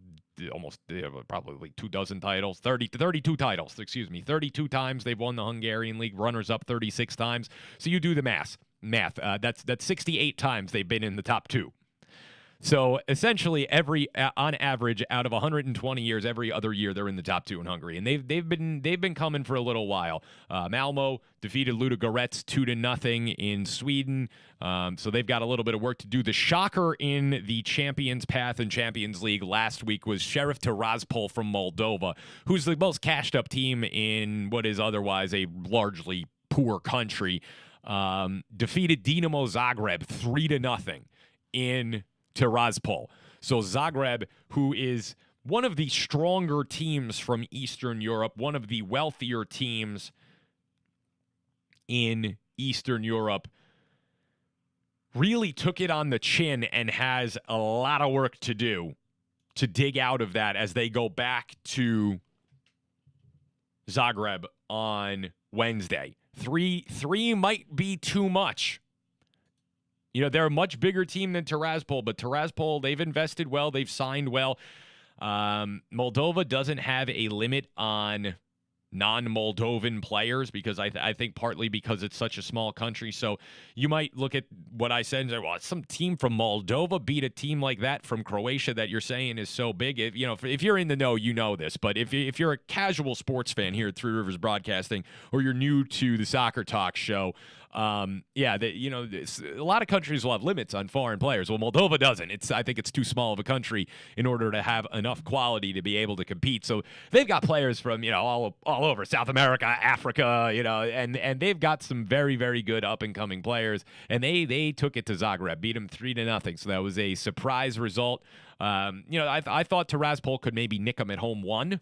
almost probably 24 titles, 32 titles, 32 times they've won the Hungarian league, runners up 36 times. So you do the math. That's 68 times they've been in the top two. So essentially, on average, out of 120 years, every other year they're in the top two in Hungary, and they've been coming for a little while. Malmo defeated Ludogorets 2-0 in Sweden, so they've got a little bit of work to do. The shocker in the Champions Path and Champions League last week was Sheriff Tiraspol from Moldova, who's the most cashed up team in what is otherwise a largely poor country. Defeated Dinamo Zagreb 3-0 in Tiraspol. So Zagreb, who is one of the stronger teams from Eastern Europe, one of the wealthier teams in Eastern Europe, really took it on the chin and has a lot of work to do to dig out of that as they go back to Zagreb on Wednesday. Three might be too much. You know, they're a much bigger team than Tiraspol, but Tiraspol, they've invested well. They've signed well. Moldova doesn't have a limit on non-Moldovan players because I think partly because it's such a small country. So you might look at what I said and say, well, some team from Moldova beat a team like that from Croatia that you're saying is so big. If you're in the know, you know this. But if you're a casual sports fan here at Three Rivers Broadcasting, or you're new to the Soccer Talk show, a lot of countries will have limits on foreign players. Well, Moldova doesn't. I think it's too small of a country in order to have enough quality to be able to compete. So they've got players from all over South America, Africa, and they've got some very, very good up and coming players. And they took it to Zagreb, beat them 3-0. So that was a surprise result. I thought Tiraspol could maybe nick them at home 1,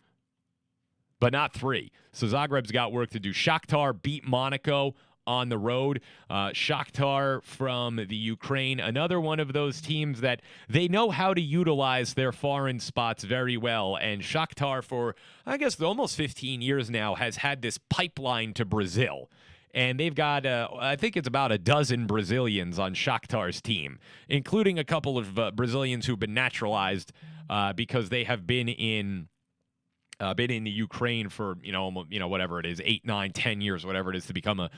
but not 3. So Zagreb's got work to do. Shakhtar beat Monaco on the road. Shakhtar from the Ukraine, another one of those teams that they know how to utilize their foreign spots very well. And Shakhtar, for I guess almost 15 years now, has had this pipeline to Brazil. And they've got, I think it's about a dozen Brazilians on Shakhtar's team, including a couple of Brazilians who've been naturalized because they have been in the Ukraine for, whatever it is, 8, 9, 10 years, whatever it is, to become a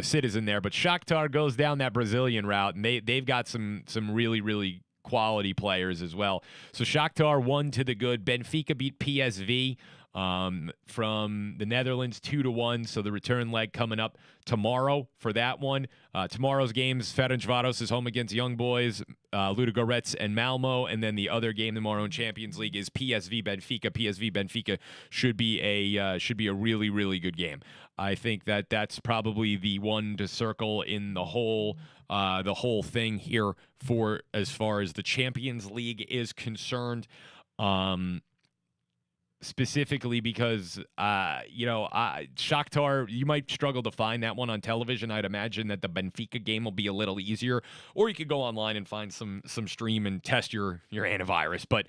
citizen there. But Shakhtar goes down that Brazilian route, and they've got some really, really quality players as well. So Shakhtar won to the good. Benfica beat PSV from the Netherlands 2-1. So the return leg coming up tomorrow for that one. Tomorrow's games, Ferencváros is home against Young Boys, Ludogorets and Malmo, and then the other game tomorrow in Champions League is PSV Benfica. PSV Benfica should be a really, really good game. I think that's probably the one to circle in the whole thing here for as far as the Champions League is concerned. Specifically because, Shakhtar, you might struggle to find that one on television. I'd imagine that the Benfica game will be a little easier. Or you could go online and find some stream and test your antivirus. But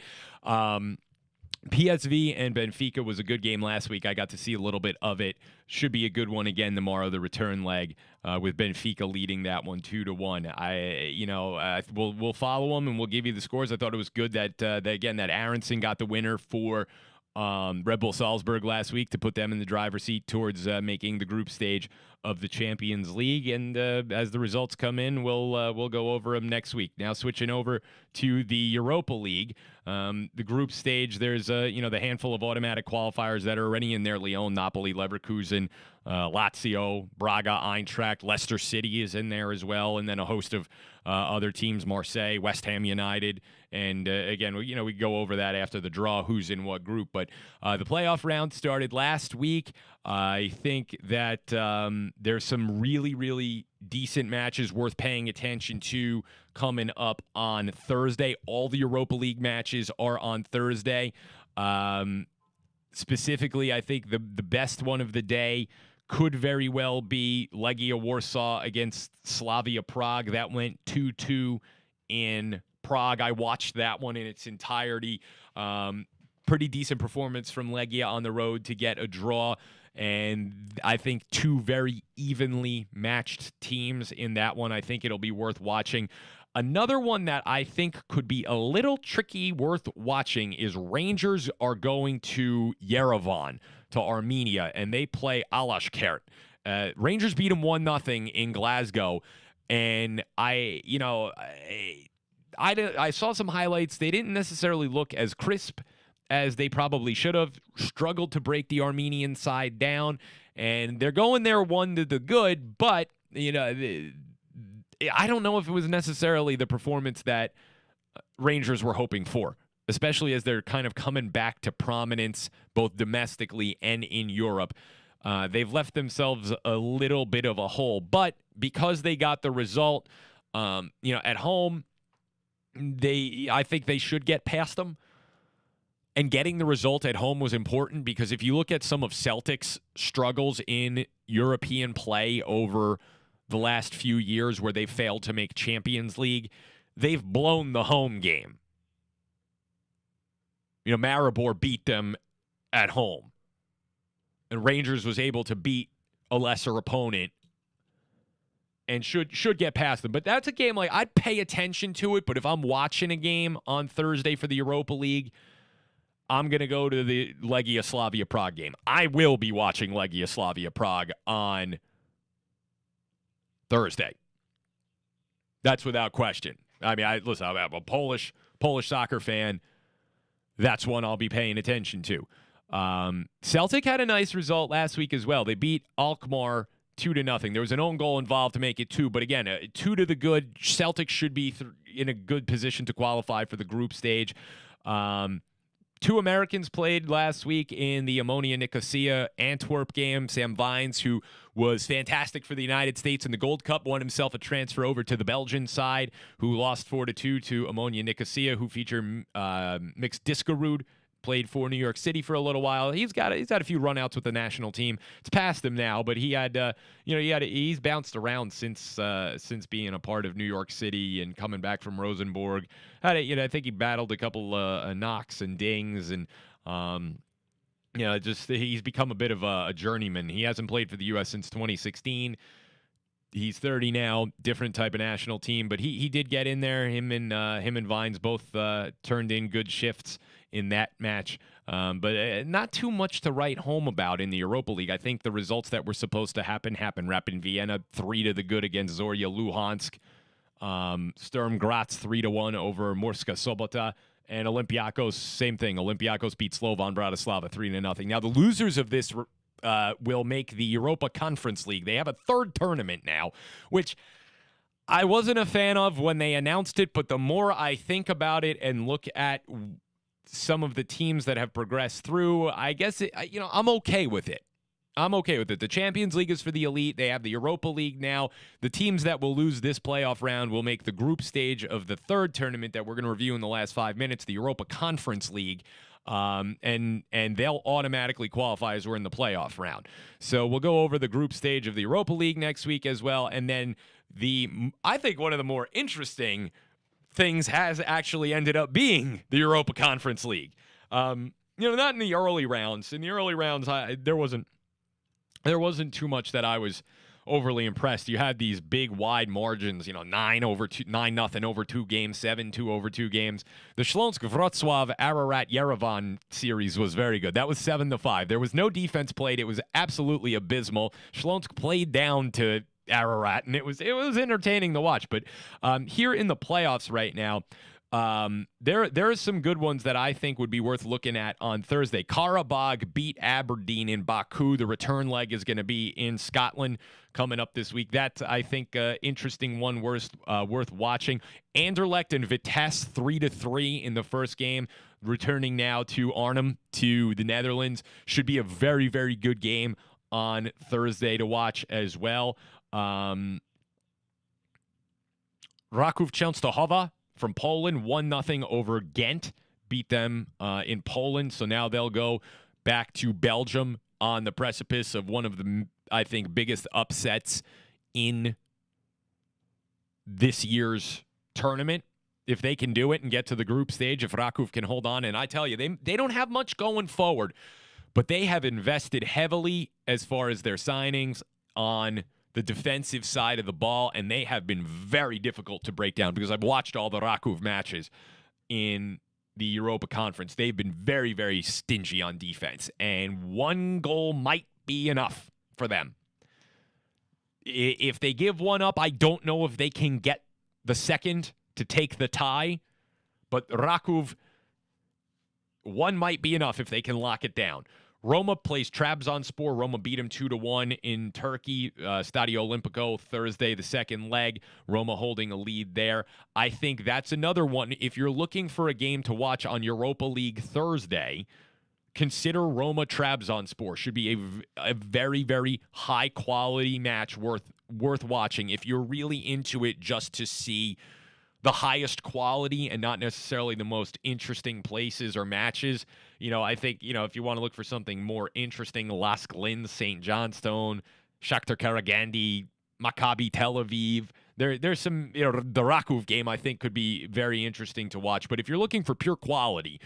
PSV and Benfica was a good game last week. I got to see a little bit of it. Should be a good one again tomorrow, the return leg, with Benfica leading that one 2-1. We'll follow them and we'll give you the scores. I thought it was good that Aronson got the winner for Red Bull Salzburg last week to put them in the driver's seat towards making the group stage of the Champions League. And as the results come in, we'll go over them next week. Now switching over to the Europa League, the group stage. There's the handful of automatic qualifiers that are already in there: Lyon, Napoli, Leverkusen, Lazio, Braga, Eintracht, Leicester City is in there as well, and then a host of other teams: Marseille, West Ham United. And again, we go over that after the draw, who's in what group. But the playoff round started last week. I think that there's some really, really decent matches worth paying attention to coming up on Thursday. All the Europa League matches are on Thursday. Specifically, I think the best one of the day could very well be Legia Warsaw against Slavia Prague. That went 2-2 in Prague. I watched that one in its entirety. Pretty decent performance from Legia on the road to get a draw. And I think two very evenly matched teams in that one. I think it'll be worth watching. Another one that I think could be a little tricky, worth watching, is Rangers are going to Yerevan, to Armenia, and they play Alashkert. Rangers beat them 1-0 in Glasgow, and I saw some highlights. They didn't necessarily look as crisp as they probably should have. Struggled to break the Armenian side down, and they're going there 1-0, but I don't know if it was necessarily the performance that Rangers were hoping for, especially as they're kind of coming back to prominence both domestically and in Europe. They've left themselves a little bit of a hole, but because they got the result, at home, I think they should get past them. And getting the result at home was important because if you look at some of Celtic's struggles in European play over the last few years where they failed to make Champions League, they've blown the home game. Maribor beat them at home. And Rangers was able to beat a lesser opponent and should get past them. But that's a game I'd pay attention to it, but if I'm watching a game on Thursday for the Europa League, I'm going to go to the Legia Slavia Prague game. I will be watching Legia Slavia Prague on Thursday. That's without question. I mean, I'm a Polish soccer fan. That's one I'll be paying attention to. Celtic had a nice result last week as well. They beat Alkmaar 2-0. There was an own goal involved to make it 2, but again, 2 to the good. Celtic should be in a good position to qualify for the group stage. Two Americans played last week in the Omonia Nicosia Antwerp game. Sam Vines, who was fantastic for the United States in the Gold Cup, won himself a transfer over to the Belgian side, who lost 4-2 to Omonia Nicosia, who featured Mix Diskerud, played for New York City for a little while. He's had a few runouts with the national team. It's past him now, but he's bounced around since being a part of New York City and coming back from Rosenborg. I think he battled a couple knocks and dings, and he's become a bit of a journeyman. He hasn't played for the U.S. since 2016. He's 30 now, different type of national team, but he did get in there. Him and Vines both turned in good shifts in that match, but not too much to write home about in the Europa League. I think the results that were supposed to happen. Rapid Vienna 3 to the good against Zorya Luhansk. Sturm Graz 3-1 over Murska Sobota. And Olympiacos, same thing. Olympiacos beat Slovan Bratislava 3-0. Now the losers of this will make the Europa Conference League. They have a third tournament now, which I wasn't a fan of when they announced it, but the more I think about it and look at some of the teams that have progressed through, I guess I'm okay with it. The Champions League is for the elite. They have the Europa League now. The teams that will lose this playoff round will make the group stage of the third tournament that we're going to review in the last 5 minutes, the Europa Conference League. And they'll automatically qualify as we're in the playoff round. So we'll go over the group stage of the Europa League next week as well. And then I think one of the more interesting things has actually ended up being the Europa Conference League. Not in the early rounds. In the early rounds, there wasn't too much that I was overly impressed. You had these big wide margins, 9-0 over 2 games, 7-2 over 2 games. The Shlonsk Wrocław Ararat Yerevan series was very good. That was 7-5. There was no defense played. It was absolutely abysmal. Shlonsk played down to Ararat, and it was entertaining to watch. But here in the playoffs right now, there are some good ones that I think would be worth looking at on Thursday. Karabag beat Aberdeen in Baku. The return leg is going to be in Scotland coming up this week. That's, I think, interesting one worth watching. Anderlecht and Vitesse 3-3 in the first game. Returning now to Arnhem, to the Netherlands. Should be a very, very good game on Thursday to watch as well. Raków Częstochowa from Poland, 1-0 over Ghent. Beat them in Poland, so now they'll go back to Belgium on the precipice of one of the, I think, biggest upsets in this year's tournament. If they can do it and get to the group stage, if Raków can hold on, and I tell you, they don't have much going forward, but they have invested heavily as far as their signings on the defensive side of the ball, and they have been very difficult to break down because I've watched all the Raków matches in the Europa Conference. They've been very, very stingy on defense, and one goal might be enough for them. If they give one up, I don't know if they can get the second to take the tie, but Raków, one might be enough if they can lock it down. Roma plays Trabzonspor. Roma beat him 2-1 in Turkey. Stadio Olimpico Thursday, the second leg. Roma holding a lead there. I think that's another one. If you're looking for a game to watch on Europa League Thursday, consider Roma Trabzonspor. Should be a very, very high quality match worth watching if you're really into it just to see the highest quality and not necessarily the most interesting places or matches. I think, if you want to look for something more interesting, Lask Linz, St. Johnstone, Shakhtar Karagandy, Maccabi Tel Aviv. There's some, the Raków game I think could be very interesting to watch. But if you're looking for pure quality,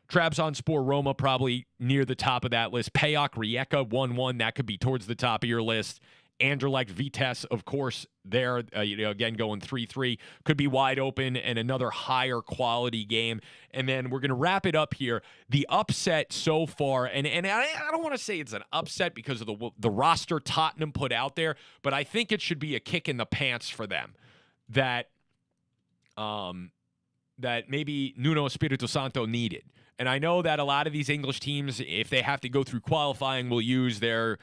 Trabzonspor Roma probably near the top of that list. PAOK Rijeka 1-1, that could be towards the top of your list. Anderlecht Vitesse, of course, there, again, going 3-3, could be wide open and another higher quality game. And then we're going to wrap it up here. The upset so far, and I don't want to say it's an upset because of the roster Tottenham put out there, but I think it should be a kick in the pants for them that maybe Nuno Espirito Santo needed. And I know that a lot of these English teams, if they have to go through qualifying, will use their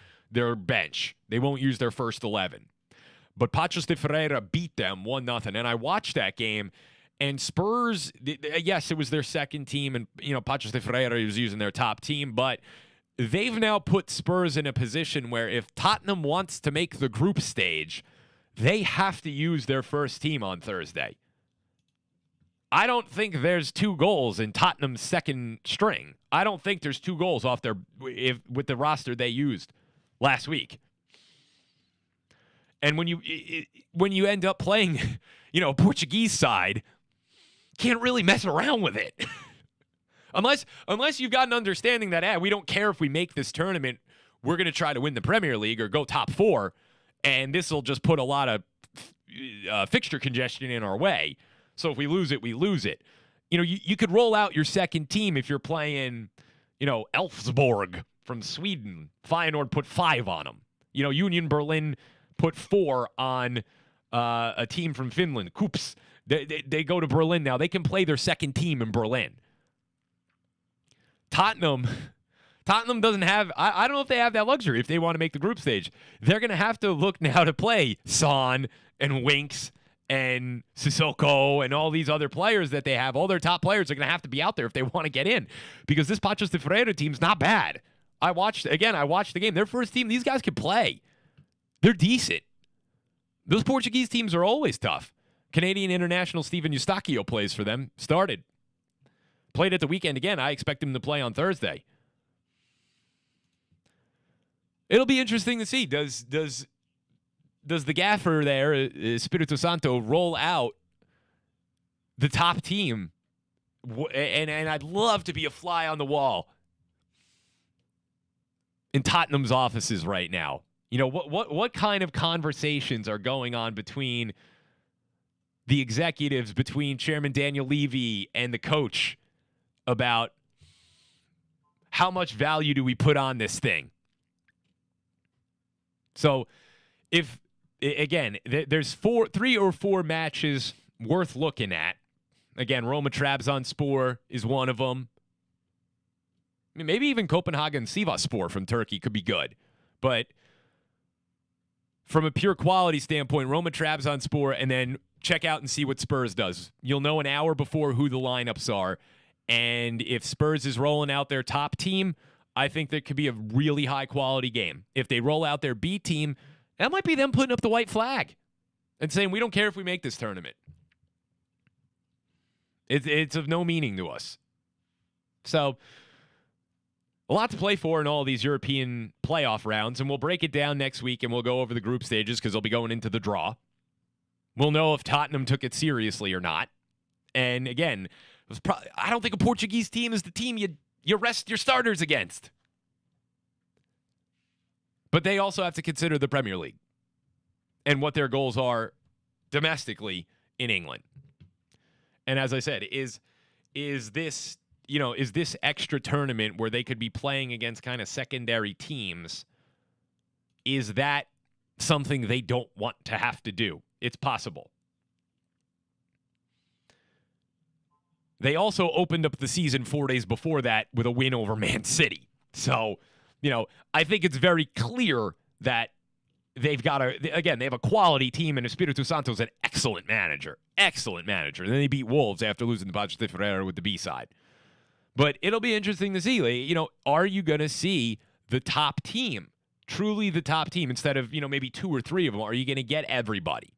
bench. They won't use their first 11. But Paços de Ferreira beat them 1-0. And I watched that game, and Spurs, yes, it was their second team, and Paços de Ferreira was using their top team, but they've now put Spurs in a position where if Tottenham wants to make the group stage, they have to use their first team on Thursday. I don't think there's 2 goals in Tottenham's second string. I don't think there's 2 goals off with the roster they used last week. And when you end up playing, a Portuguese side, can't really mess around with it. unless you've got an understanding that we don't care if we make this tournament, we're going to try to win the Premier League or go top 4, and this will just put a lot of fixture congestion in our way. So if we lose it, we lose it. You could roll out your second team if you're playing, Elfsborg from Sweden. Feyenoord put 5 on them. Union Berlin put 4 on a team from Finland. Kups. They go to Berlin now. They can play their second team in Berlin. Tottenham doesn't have, I don't know if they have that luxury if they want to make the group stage. They're going to have to look now to play Son and Winks and Sissoko and all these other players that they have. All their top players are going to have to be out there if they want to get in, because this Paços de Ferreira team's not bad. I watched the game. Their first team, these guys can play. They're decent. Those Portuguese teams are always tough. Canadian international Steven Eustáquio plays for them. Started. Played at the weekend again. I expect him to play on Thursday. It'll be interesting to see. Does the gaffer there, Espirito Santo, roll out the top team? And I'd love to be a fly on the wall in Tottenham's offices right now. You know, what kind of conversations are going on between the executives, between Chairman Daniel Levy and the coach about how much value do we put on this thing? So if, again, there's 3 or 4 matches worth looking at. Again, Roma Trabzonspor is one of them. I mean, maybe even Copenhagen Sivasspor from Turkey could be good. But from a pure quality standpoint, Roma Trabzonspor, and then check out and see what Spurs does. You'll know an hour before who the lineups are. And if Spurs is rolling out their top team, I think that could be a really high-quality game. If they roll out their B team, that might be them putting up the white flag and saying, we don't care if we make this tournament. It's of no meaning to us. So, a lot to play for in all these European playoff rounds, and we'll break it down next week, and we'll go over the group stages because they'll be going into the draw. We'll know if Tottenham took it seriously or not. And again, I don't think a Portuguese team is the team you rest your starters against. But they also have to consider the Premier League and what their goals are domestically in England. And as I said, is this extra tournament where they could be playing against kind of secondary teams, is that something they don't want to have to do? It's possible. They also opened up the season 4 days before that with a win over Man City. So, I think it's very clear that they have a quality team, and Espirito Santo is an excellent manager. Excellent manager. And then they beat Wolves after losing to Paços de Ferreira with the B side. But it'll be interesting to see, are you going to see the top team, truly the top team, instead of, maybe 2 or 3 of them? Are you going to get everybody?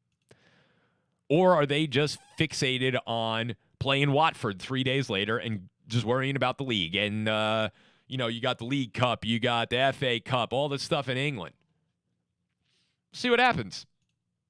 Or are they just fixated on playing Watford 3 days later and just worrying about the league? And, you got the League Cup, you got the FA Cup, all this stuff in England. See what happens.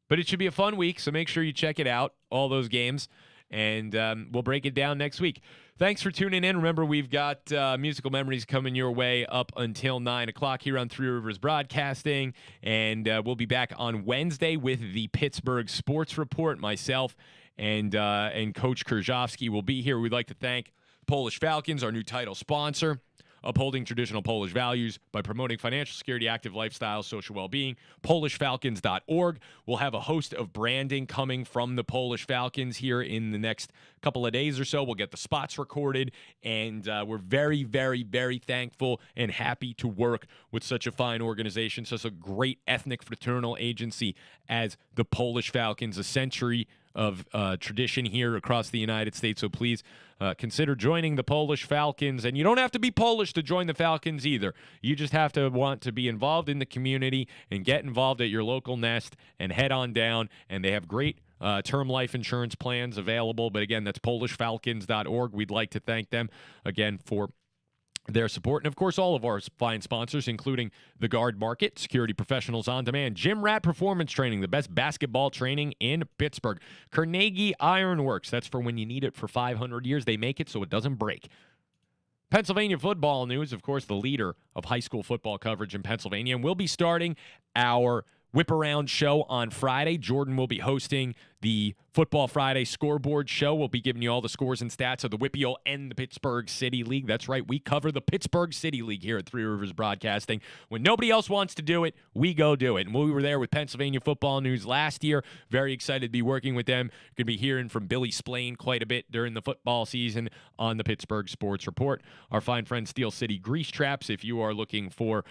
But it should be a fun week, so make sure you check it out, all those games, and we'll break it down next week. Thanks for tuning in. Remember, we've got Musical Memories coming your way up until 9 o'clock here on Three Rivers Broadcasting, and we'll be back on Wednesday with the Pittsburgh Sports Report. Myself and Coach Kurjovsky will be here. We'd like to thank Polish Falcons, our new title sponsor, upholding traditional Polish values by promoting financial security, active lifestyle, social well-being. PolishFalcons.org. We'll have a host of branding coming from the Polish Falcons here in the next couple of days or so. We'll get the spots recorded, and we're very, very, very thankful and happy to work with such a fine organization, such a great ethnic fraternal agency as the Polish Falcons, a century of tradition here across the United States. So please consider joining the Polish Falcons. And you don't have to be Polish to join the Falcons either. You just have to want to be involved in the community and get involved at your local nest and head on down. And they have great term life insurance plans available. But again, that's PolishFalcons.org. We'd like to thank them again for their support. And, of course, all of our fine sponsors, including The Guard Market, Security Professionals on Demand, Gym Rat Performance Training, the best basketball training in Pittsburgh, Carnegie Ironworks, that's for when you need it for 500 years. They make it so it doesn't break. Pennsylvania Football News, of course, the leader of high school football coverage in Pennsylvania. And we'll be starting our Whip Around show on Friday. Jordan will be hosting the Football Friday scoreboard show. We'll be giving you all the scores and stats of the WPIAL and the Pittsburgh City League. That's right, we cover the Pittsburgh City League here at Three Rivers Broadcasting. When nobody else wants to do it, we go do it. And we were there with Pennsylvania Football News last year. Very excited to be working with them. You're going to be hearing from Billy Splain quite a bit during the football season on the Pittsburgh Sports Report. Our fine friend Steel City Grease Traps. If you are looking for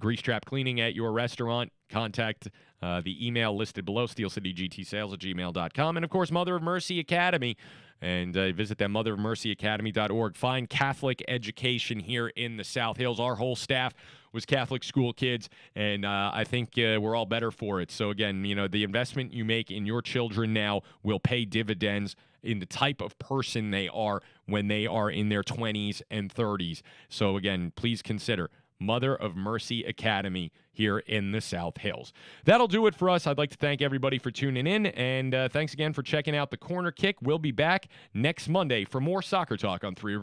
grease trap cleaning at your restaurant, contact the email listed below, steelcitygtsales@gmail.com. And, of course, Mother of Mercy Academy. And visit them, motherofmercyacademy.org. Find Catholic education here in the South Hills. Our whole staff was Catholic school kids, and I think we're all better for it. So, again, the investment you make in your children now will pay dividends in the type of person they are when they are in their 20s and 30s. So, again, please consider Mother of Mercy Academy here in the South Hills. That'll do it for us. I'd like to thank everybody for tuning in, and thanks again for checking out the Corner Kick. We'll be back next Monday for more soccer talk on 3